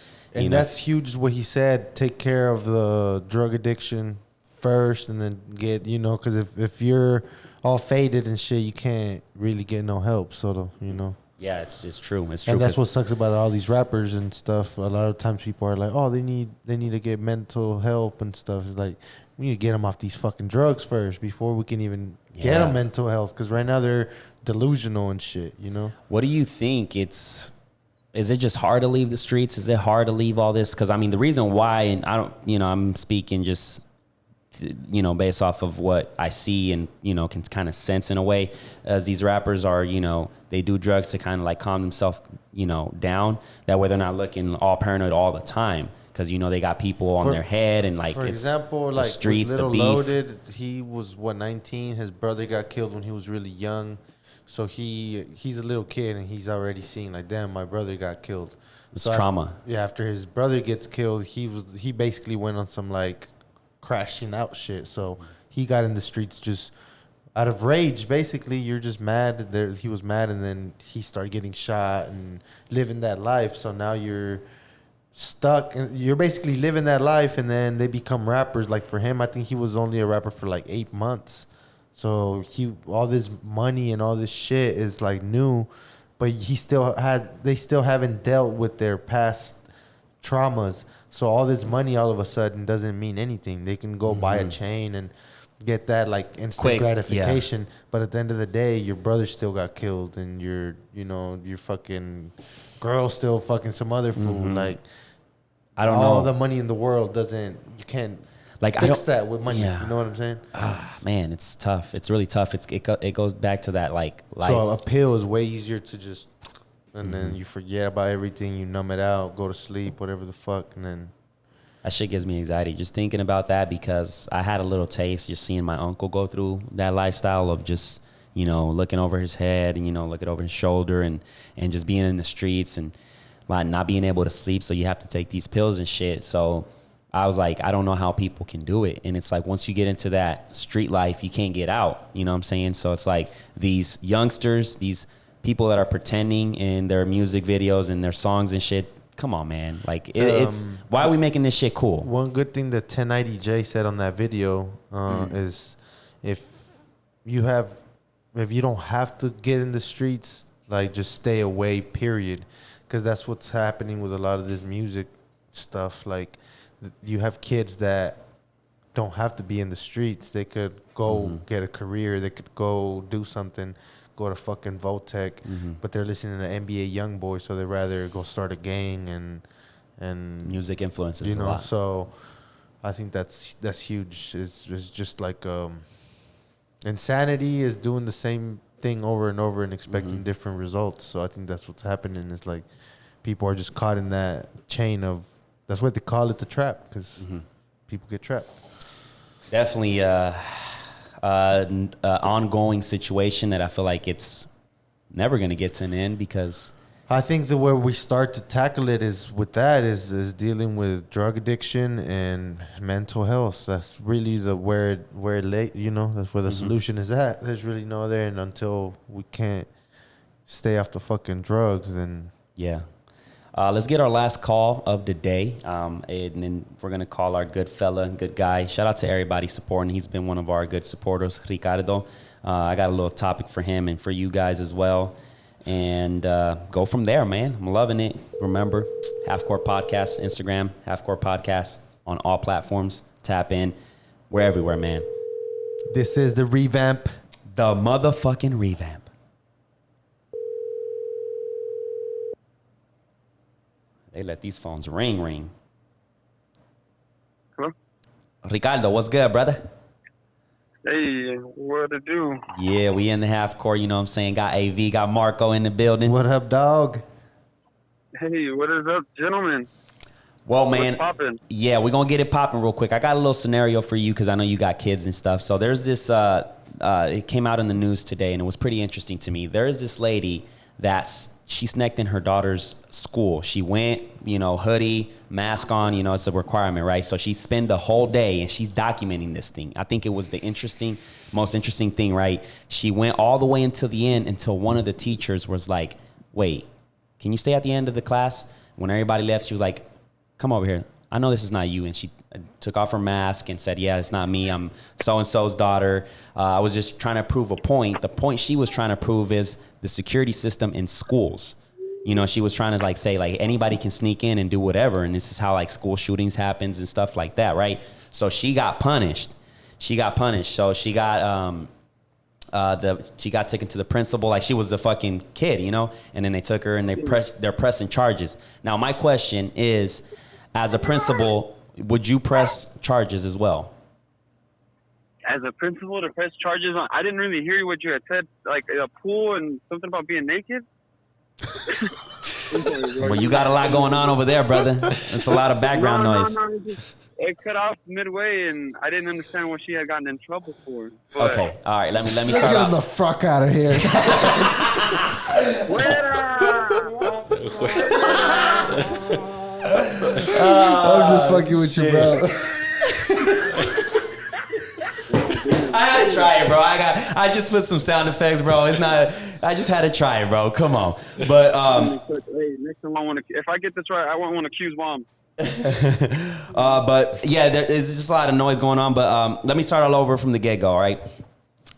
that's huge what he said. Take care of the drug addiction first, and then get, because if you're all faded and shit, you can't really get no help. So, Yeah, it's true. It's true. And that's what sucks about all these rappers and stuff. A lot of times people are like, oh, they need to get mental help and stuff. It's like, we need to get them off these fucking drugs first before we can even get them mental health. Because right now they're delusional and shit, What do you think? Is it just hard to leave the streets? Is it hard to leave all this? Because, the reason why, and I don't, I'm speaking just, based off of what I see and, can kind of sense in a way, as these rappers are, they do drugs to kind of like calm themselves, down. That way they're not looking all paranoid all the time. Because, they got people on their head and like, for example, the like streets, with Little the beef. Loaded, he was 19. His brother got killed when he was really young. So he's a little kid and he's already seeing like, damn, my brother got killed. It's trauma. After his brother gets killed, he basically went on some like crashing out shit. So he got in the streets just out of rage. Basically, you're just mad. He was mad, and then he started getting shot and living that life. So now you're stuck, and you're basically living that life, and then they become rappers. Like for him, I think he was only a rapper for like 8 months. So all this money and all this shit is like new, but they still haven't dealt with their past traumas. So all this money all of a sudden doesn't mean anything. They can go buy a chain and get that like instant gratification. Yeah. But at the end of the day, your brother still got killed, and your fucking girl still fucking some other fool. Like, I don't know. All the money in the world you can't like fix that with money. Yeah. You know what I'm saying? Man, it's tough. It's really tough. It goes back to that like life. So a pill is way easier to just, and then you forget about everything. You numb it out, go to sleep, whatever the fuck, and then. That shit gives me anxiety just thinking about that, because I had a little taste just seeing my uncle go through that lifestyle of just, looking over his head and, looking over his shoulder and just being in the streets and like not being able to sleep. So you have to take these pills and shit. So I was like, I don't know how people can do it. And it's like, once you get into that street life, you can't get out. You know what I'm saying? So it's like these youngsters, these people that are pretending in their music videos and their songs and shit. Come on, man. Like, it's why are we making this shit cool? One good thing that 1090J said on that video is if you don't have to get in the streets, like, just stay away, period. Because that's what's happening with a lot of this music stuff. Like, you have kids that don't have to be in the streets. They could go get a career. They could go do something, go to fucking Voltec. But they're listening to NBA YoungBoy, so they'd rather go start a gang and music influences you know. a lot. So I think that's huge. It's just like insanity is doing the same thing over and over and expecting different results. So I think that's what's happening. Is like people are just caught in that chain of. That's what they call it, the trap, because people get trapped. Definitely ongoing situation that I feel like it's never going to get to an end, because I think the where we start to tackle it is with that is dealing with drug addiction and mental health. That's really where you know, that's where the solution is at. There's really no other, and until we can't stay off the fucking drugs, then yeah. Let's get our last call of the day, and then we're going to call our good fella, good guy. Shout out to everybody supporting. He's been one of our good supporters, Ricardo. I got a little topic for him and for you guys as well. And go from there, man. I'm loving it. Remember, Half Court Podcast, Instagram, Half Court Podcast on all platforms. Tap in. We're everywhere, man. this is the revamp. The motherfucking revamp. They let these phones ring. Hello? Ricardo, what's good, brother? Hey, what to do? Yeah, we in the half court, you know what I'm saying? Got AV, got Marco in the building. What up, dog? Hey, what is up, gentlemen? Well, man, What's poppin'? yeah, we're going to get it popping real quick. I got a little scenario for you because I know you got kids and stuff. So there's this, it came out in the news today, and it was pretty interesting to me. There is this lady that she sneaked in her daughter's school. She went, you know, hoodie, mask on, you know, it's a requirement, right? So she spent the whole day and she's documenting this thing. I think it was the most interesting thing, right? She went all the way until the end until one of the teachers was like, wait, can you stay at the end of the class? When everybody left, she was like, come over here. I know this is not you. And she took off her mask and said, yeah, it's not me. I'm so-and-so's daughter. I was just trying to prove a point. The point she was trying to prove is the security system in schools. You know, she was trying to like say like anybody can sneak in and do whatever. And this is how like school shootings happens and stuff like that, right? So she got punished. So she got she got taken to the principal like she was a fucking kid, you know? And then they took her and they're pressing charges. Now my question is, as a principal, would you press charges as well? As a principal to press charges on, I didn't really hear what you had said, like a pool and something about being naked. Well, you got a lot going on over there, brother. It's a lot of background noise. No, it cut off midway, and I didn't understand what she had gotten in trouble for. But Okay, all right. Let me Let's start get off. the fuck out of here. I'm just fucking with you, bro. I had to try it, bro. I just put some sound effects, bro. It's not. I just had to try it, bro. Come on. But hey, next time if I get this right, I won't want to accuse mom. but yeah, there is just a lot of noise going on. But let me start all over from the get go. All right.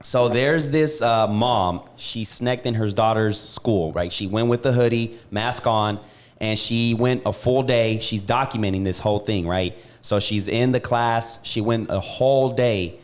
So there's this mom. She sneaked in her daughter's school. Right. She went with the hoodie, mask on, and she went a full day. She's documenting this whole thing. Right. So she's in the class. She went a whole day.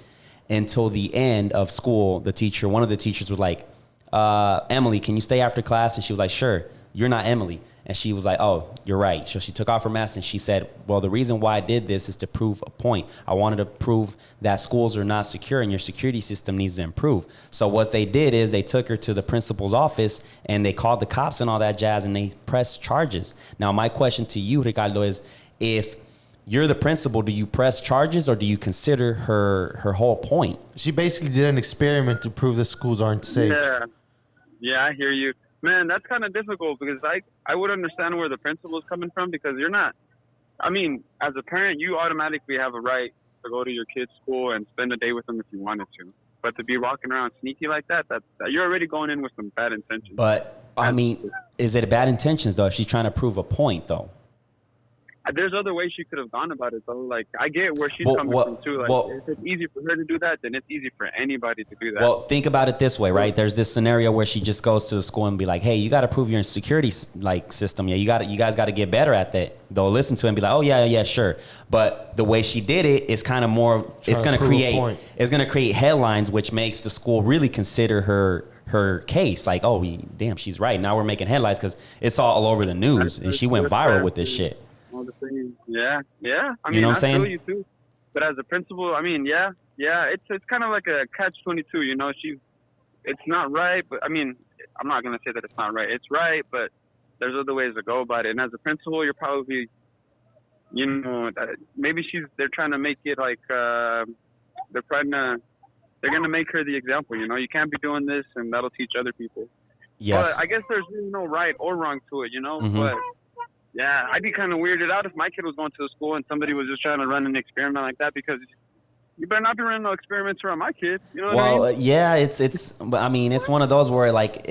Until the end of school, one of the teachers was like, Emily, can you stay after class? And she was like, sure. You're not Emily. And she was like, oh, you're right. So she took off her mask and she said, well, the reason why I did this is to prove a point. I wanted to prove that schools are not secure and your security system needs to improve. So what they did is they took her to the principal's office and they called the cops and all that jazz and they pressed charges. Now, my question to you, Ricardo, is if you're the principal, do you press charges or do you consider her whole point? She basically did an experiment to prove that schools aren't safe. Yeah, I hear you. Man, that's kind of difficult because I would understand where the principal is coming from because you're not, I mean, as a parent, you automatically have a right to go to your kid's school and spend a day with them if you wanted to. But to be walking around sneaky like that, you're already going in with some bad intentions. But, I mean, is it bad intentions, though, if she's trying to prove a point, though? there's other ways she could have gone about it, though. Like, I get where she's Well, coming from, too. Like, well- if it's easy for her to do that, then it's easy for anybody to do that. Well, think about it this way, right? There's this scenario where she just goes to the school and be like, "Hey, you got to prove your security like system. Yeah, you guys got to get better at that." They'll listen to it and be like, "Oh yeah, sure." But the way she did it is kind of more. It's going to create headlines, which makes the school really consider her case. Like, oh, damn, she's right. Now we're making headlines because it's all over the news, and she went viral with this shit. All the things. Yeah. I mean, You know what I'm I saying? feel you too. But as a principal, I mean, yeah, it's kind of like a catch-22. You know, it's not right, but I mean, I'm not gonna say that it's not right. It's right, but there's other ways to go about it. And as a principal, you're probably, you know, maybe they're trying to make it like they're gonna make her the example. You know, you can't be doing this, and that'll teach other people. Yes. But I guess there's really no right or wrong to it. You know, Mhm. but. Yeah, I'd be kind of weirded out if my kid was going to the school and somebody was just trying to run an experiment like that, because you better not be running no experiments around my kid. You know what I mean? Yeah, but I mean, it's one of those where like,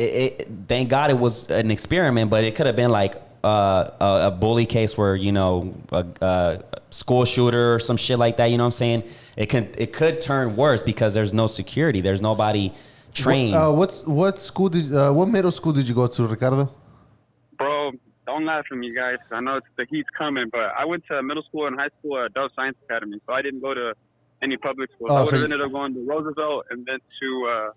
thank God it was an experiment, but it could have been like a bully case where, you know, a school shooter or some shit like that. You know what I'm saying? It could turn worse because there's no security. There's nobody trained. What middle school did you go to, Ricardo? Bro, don't laugh at me, guys. I know the heat's coming, but I went to middle school and high school at Dove Science Academy, so I didn't go to any public schools. I would have ended up going to Roosevelt and then to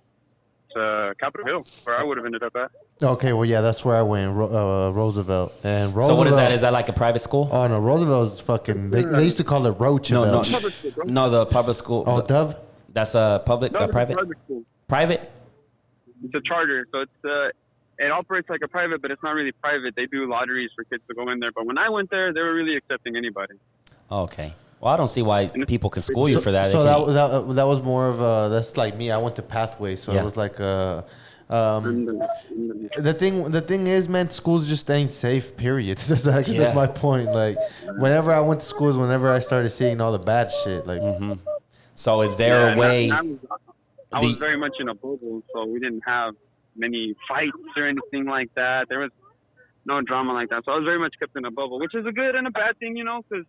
Capitol Hill, where I would have ended up at. Okay, well, yeah, that's where I went, Roosevelt. And Roosevelt. So what is that? Is that like a private school? Oh no, Roosevelt is fucking. They used to call it Roosevelt. No, the public school. Oh, Dove. That's a public, No, a it's private. a private school. Private. It's a charter, so it operates like a private, but it's not really private. They do lotteries for kids to go in there. But when I went there, they were really accepting anybody. Okay. Well, I don't see why people can school you for that. So that was more of that's like me. I went to Pathway, so it was like the thing is, man, schools just ain't safe. Period. That's my point. Like, whenever I went to schools, whenever I started seeing all the bad shit, like. Mm-hmm. So is there a way? I was very much in a bubble, so we didn't have many fights or anything like that. There was no drama like that. So I was very much kept in a bubble, which is a good and a bad thing, you know, because,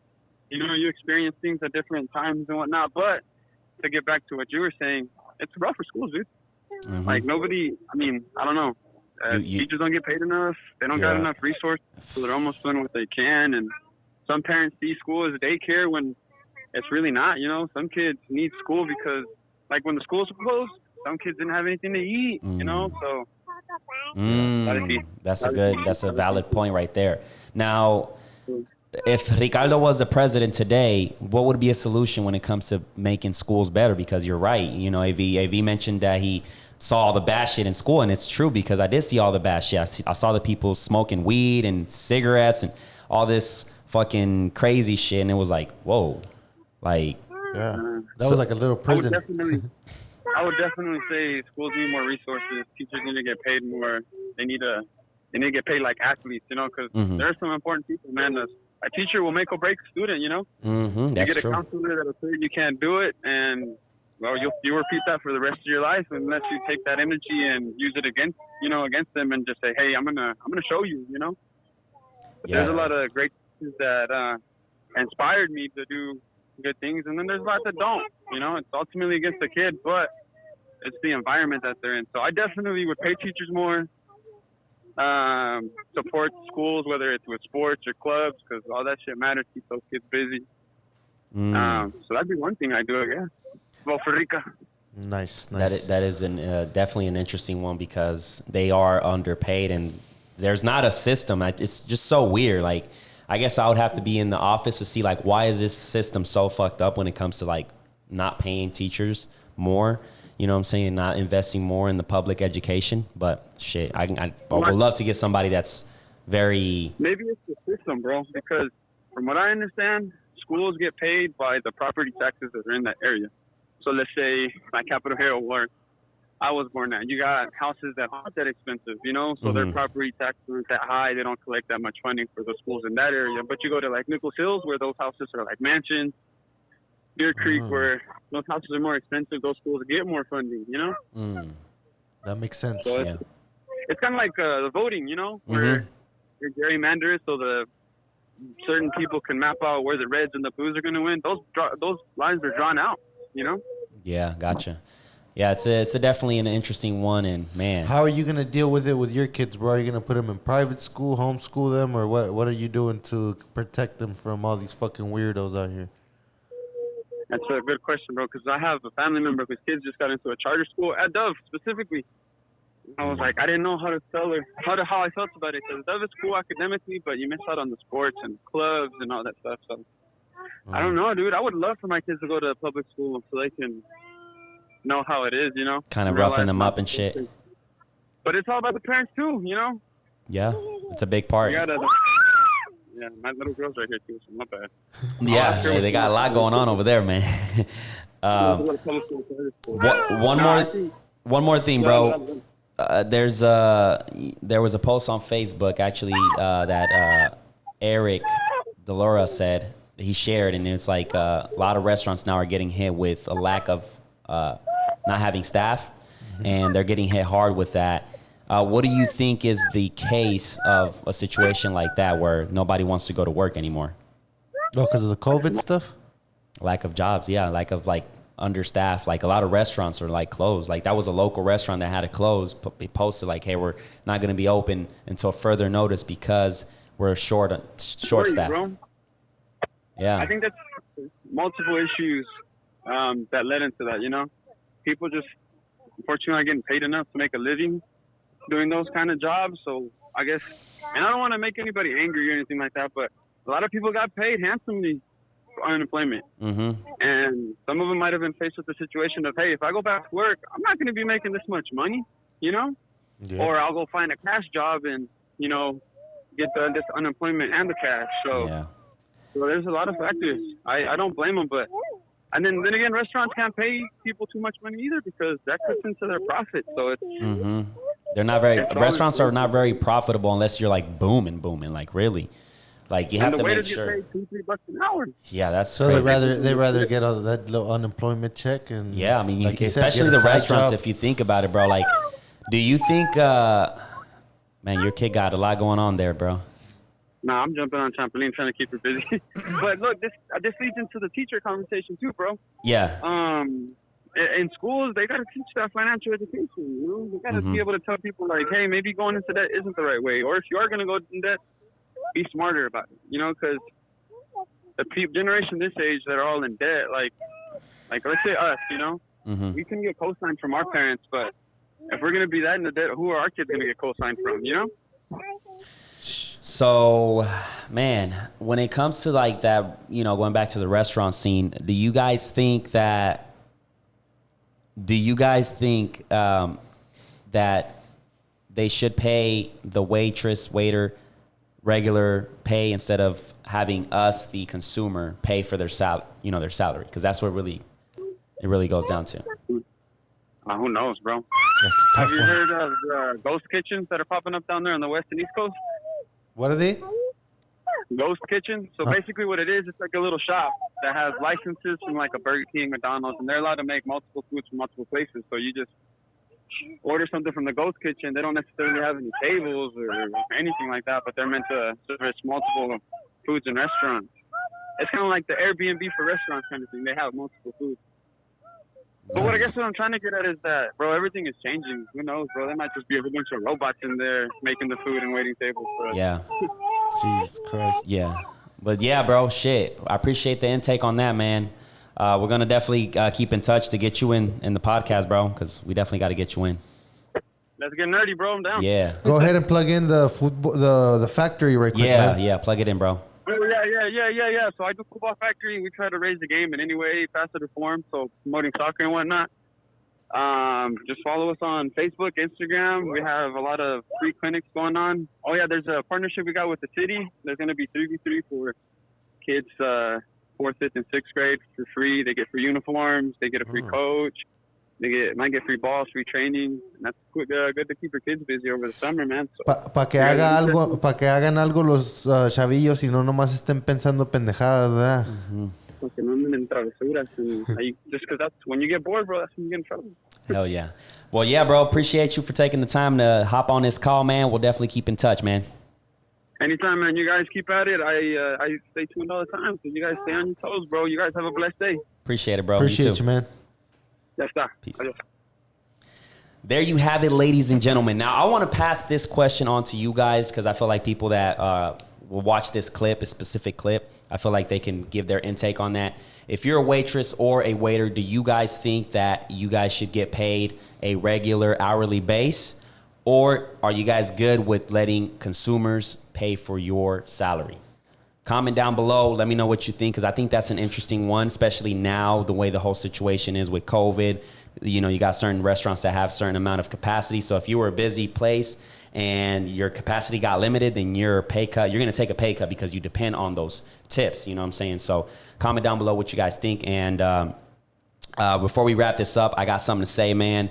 you know, you experience things at different times and whatnot. But to get back to what you were saying, it's rough for schools, dude. Mm-hmm. Like, nobody, I mean, I don't know. Teachers don't get paid enough. They don't got enough resources, so they're almost doing what they can. And some parents see school as daycare when it's really not, you know. Some kids need school because, like, when the schools were closed, some kids didn't have anything to eat, you know, so. That's a valid point right there. Now, if Ricardo was the president today, what would be a solution when it comes to making schools better? Because you're right. You know, AV mentioned that he saw all the bad shit in school, and it's true because I did see all the bad shit. I saw the people smoking weed and cigarettes and all this fucking crazy shit, and it was like, whoa. Like, yeah, that was like a little prison. I would definitely say schools need more resources. Teachers need to get paid more. They need to get paid like athletes, you know, because there are some important people, man. A teacher will make or break a student, you know. Mm-hmm, that's you get true. A counselor that'll say you can't do it, and well, you repeat that for the rest of your life unless you take that energy and use it against them and just say, hey, I'm gonna show you, you know. But there's a lot of great teachers that inspired me to do good things, and then there's a lot that don't. You know, it's ultimately against the kid, but it's the environment that they're in. So I definitely would pay teachers more, support schools, whether it's with sports or clubs, because all that shit matters. Keep those kids busy. So that'd be one thing I do, I guess. Well, for Rica. Nice. That is definitely an interesting one because they are underpaid and there's not a system. It's just so weird. Like, I guess I would have to be in the office to see, like, why is this system so fucked up when it comes to, like, not paying teachers more, you know what I'm saying, not investing more in the public education. But shit, I would love to get somebody that's very... Maybe it's the system, bro, because from what I understand, schools get paid by the property taxes that are in that area. So let's say like Capitol Hill, where I was born at, you got houses that aren't that expensive, you know, so their property taxes aren't that high. They don't collect that much funding for the schools in that area. But you go to like Nichols Hills, where those houses are like mansions, Deer Creek, where those houses are more expensive, those schools get more funding, you know? That makes sense. So it's kind of like the voting, you know, where you're gerrymandered, so certain people can map out where the Reds and the Blues are going to win, those lines are drawn out, you know? Yeah, gotcha. Yeah, it's a definitely an interesting one, and man, How are you gonna deal with it with your kids, bro? Are you gonna put them in private school, homeschool them, or what? What are you doing to protect them from all these fucking weirdos out here? That's a good question, bro, because I have a family member whose kids just got into a charter school at Dove specifically. I was like, I didn't know how to tell her how I felt about it, because Dove is cool academically, but you miss out on the sports and clubs and all that stuff. So I don't know, dude. I would love for my kids to go to public school so they can know how it is, you know? kind of roughing them up and shit. But it's all about the parents too, you know? Yeah, it's a big part. Yeah, my little girl's right here too, so not bad. Yeah, they got a lot going on over there, man. One more thing, bro. There was a post on Facebook actually that Eric Delora said he shared, and it's like a lot of restaurants now are getting hit with a lack of not having staff, and they're getting hit hard with that. What do you think is the case of a situation like that where nobody wants to go to work anymore? Oh, because of the COVID stuff? Lack of jobs, yeah. Lack of like understaffed. Like a lot of restaurants are like closed. Like that was a local restaurant that had to close. They posted like, "Hey, we're not going to be open until further notice because we're short staffed." Yeah, I think that's multiple issues that led into that. You know, people just unfortunately not getting paid enough to make a living doing those kind of jobs. So I guess, and I don't want to make anybody angry or anything like that, but a lot of people got paid handsomely for unemployment. And some of them might have been faced with the situation of, hey, if I go back to work, I'm not going to be making this much money, you know? Yeah. Or I'll go find a cash job and, you know, get this unemployment and the cash. So, so there's a lot of factors. I don't blame them, but and then again, restaurants can't pay people too much money either because that cuts into their profit. So it's they're not very restaurants are not very profitable unless you're like booming, like really. Like you have to make sure. Get paid $2-3 an hour. Yeah, that's so crazy. They rather get all that little unemployment check and yeah. I mean, like especially the restaurants. Job. If you think about it, bro. Like, do you think, man, your kid got a lot going on there, bro? Nah, I'm jumping on trampoline trying to keep her busy. But look, this leads into the teacher conversation too, bro. Yeah. In schools, they got to teach that financial education. You know, they got to be able to tell people like, hey, maybe going into debt isn't the right way, or if you are going to go in debt, be smarter about it. You know, because the generation this age that are all in debt, like let's say us, you know, we can get co-signed from our parents, but if we're going to be that in the debt, who are our kids going to get co-signed from? You know. So, man, when it comes to like that, you know, going back to the restaurant scene, do you guys think that they should pay the waitress, waiter, regular pay instead of having us, the consumer, pay for their salary? Because that's what it really goes down to. Who knows, bro? Have you heard of ghost kitchens that are popping up down there on the West and East Coast? What are they? Ghost kitchens. So basically what it is, it's like a little shop that has licenses from like a Burger King, McDonald's, and they're allowed to make multiple foods from multiple places. So you just order something from the ghost kitchen. They don't necessarily have any tables or anything like that, but they're meant to service multiple foods and restaurants. It's kind of like the Airbnb for restaurants kind of thing. They have multiple foods. But what I guess what I'm trying to get at is that, bro, everything is changing. Who knows, bro? There might just be a bunch of robots in there making the food and waiting tables for us. Yeah. Jesus Christ. Yeah. But yeah, bro, shit. I appreciate the intake on that, man. We're going to definitely keep in touch to get you in the podcast, bro, because we definitely got to get you in. Let's get nerdy, bro. I'm down. Yeah. Go ahead and plug in the football, the factory right quick, man. Yeah. Plug it in, bro. Yeah. So I do Football Factory. We try to raise the game in any way, faceted form, so promoting soccer and whatnot. Just follow us on Facebook, Instagram. We have a lot of free clinics going on. Oh, yeah, there's a partnership we got with the city. There's going to be 3v3 for kids 4th, 5th, and 6th grade for free. They get free uniforms. They get a free coach. Might get free balls, free training. And that's good to keep your kids busy over the summer, man. So, Para que hagan algo los chavillos y no nomás estén pensando pendejadas, ¿verdad? Que no anden en travesuras. Just because that's when you get bored, bro, that's when you get in trouble. Hell yeah. Well, yeah, bro, appreciate you for taking the time to hop on this call, man. We'll definitely keep in touch, man. Anytime, man. You guys keep at it. I stay tuned all the time. So you guys stay on your toes, bro. You guys have a blessed day. Appreciate it, bro. Appreciate you, man. Yes, sir. Peace. There you have it, ladies and gentlemen. Now, I want to pass this question on to you guys because I feel like people that will watch this clip, a specific clip, I feel like they can give their intake on that. If you're a waitress or a waiter, do you guys think that you guys should get paid a regular hourly base? Or are you guys good with letting consumers pay for your salary? Comment down below. Let me know what you think, because I think that's an interesting one, especially now, the way the whole situation is with COVID. You know, you got certain restaurants that have certain amount of capacity. So if you were a busy place and your capacity got limited, then your pay cut, you're going to take a pay cut because you depend on those tips. You know what I'm saying? So comment down below what you guys think. And before we wrap this up, I got something to say, man.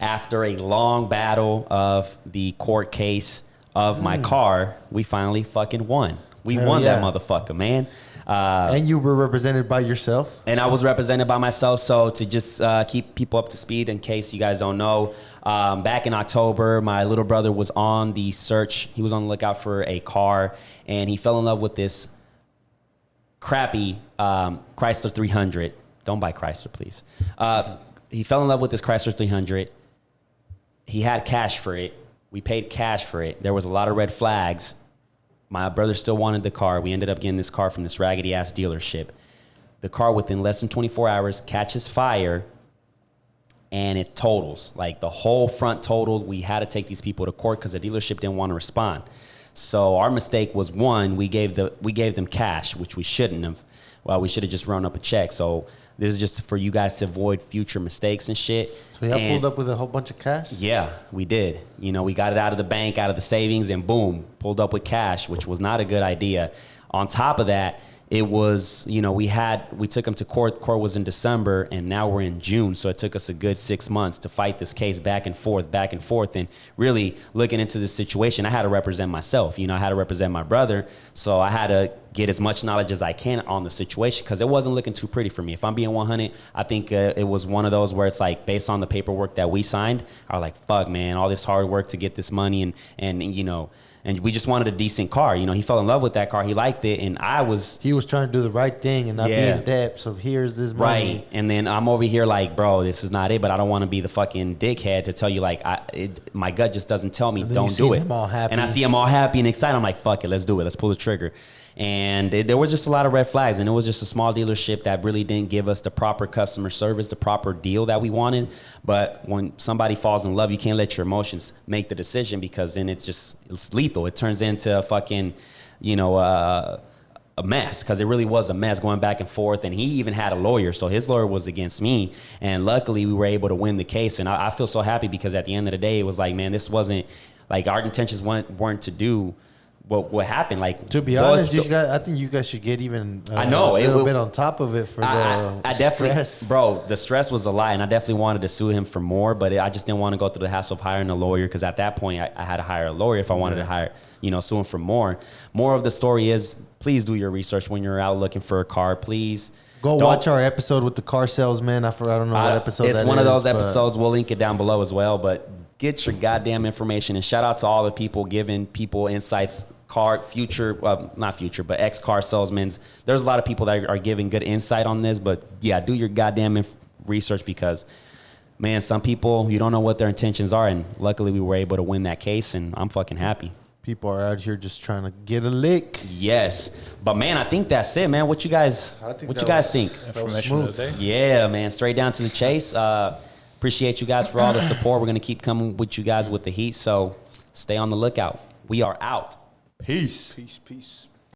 After a long battle of the court case of my car, we finally fucking won. We won that motherfucker, man. And you were represented by yourself? And I was represented by myself. So to just keep people up to speed, in case you guys don't know, back in October, my little brother was on the search. He was on the lookout for a car, and he fell in love with this crappy Chrysler 300. Don't buy Chrysler, please. He fell in love with this Chrysler 300. He had cash for it. We paid cash for it. There was a lot of red flags. My brother still wanted the car. We ended up getting this car from this raggedy ass dealership. The car, within less than 24 hours, catches fire and it totals. Like, the whole front totaled. We had to take these people to court because the dealership didn't want to respond. So our mistake was, one, we gave them cash, which we shouldn't have. Well, we should have just run up a check. So this is just for you guys to avoid future mistakes and shit. So y'all pulled up with a whole bunch of cash? Yeah, we did. You know, we got it out of the bank, out of the savings, and boom, pulled up with cash, which was not a good idea. On top of that, it was, you know, we took him to court. Court was in December, and now we're in June. So it took us a good 6 months to fight this case back and forth. And really looking into this situation, I had to represent myself. You know, I had to represent my brother. So I had to get as much knowledge as I can on the situation, because it wasn't looking too pretty for me. If I'm being 100, I think it was one of those where it's like, based on the paperwork that we signed, I was like, fuck, man, all this hard work to get this money and you know, and we just wanted a decent car. You know, he fell in love with that car. He liked it. And he was trying to do the right thing and not be in debt. So here's this money. Right. And then I'm over here like, bro, this is not it. But I don't want to be the fucking dickhead to tell you, like, my gut just doesn't tell me, don't do it. And I see him all happy and excited. I'm like, fuck it, let's do it. Let's pull the trigger. And there was just a lot of red flags. And it was just a small dealership that really didn't give us the proper customer service, the proper deal that we wanted. But when somebody falls in love, you can't let your emotions make the decision, because then it's lethal. It turns into a fucking, you know, a mess, because it really was a mess going back and forth. And he even had a lawyer. So his lawyer was against me. And luckily we were able to win the case. And I feel so happy, because at the end of the day, it was like, man, this wasn't like, our intentions weren't to do what happened. Like, to be honest, I think you guys should get even I know a little bit on top of it for I definitely, stress. Bro, the stress was a lot, and I definitely wanted to sue him for more, but I just didn't want to go through the hassle of hiring a lawyer, because at that point I had to hire a lawyer if I wanted to sue him for more. More of the story is, please do your research when you're out looking for a car. Please watch our episode with the car salesman. I don't know what episode that is. It's one of those episodes. We'll link it down below as well, but get your goddamn information. And shout out to all the people giving people insights, ex-car salesmen. There's a lot of people that are giving good insight on this, but yeah, do your goddamn research, because, man, some people, you don't know what their intentions are, and luckily we were able to win that case, and I'm fucking happy. People are out here just trying to get a lick. Yes, but man, I think that's it, man. What you guys think? Information of the day. Yeah, man, straight down to the chase. Appreciate you guys for all the support. We're gonna keep coming with you guys with the heat, so stay on the lookout. We are out. Peace. Peace.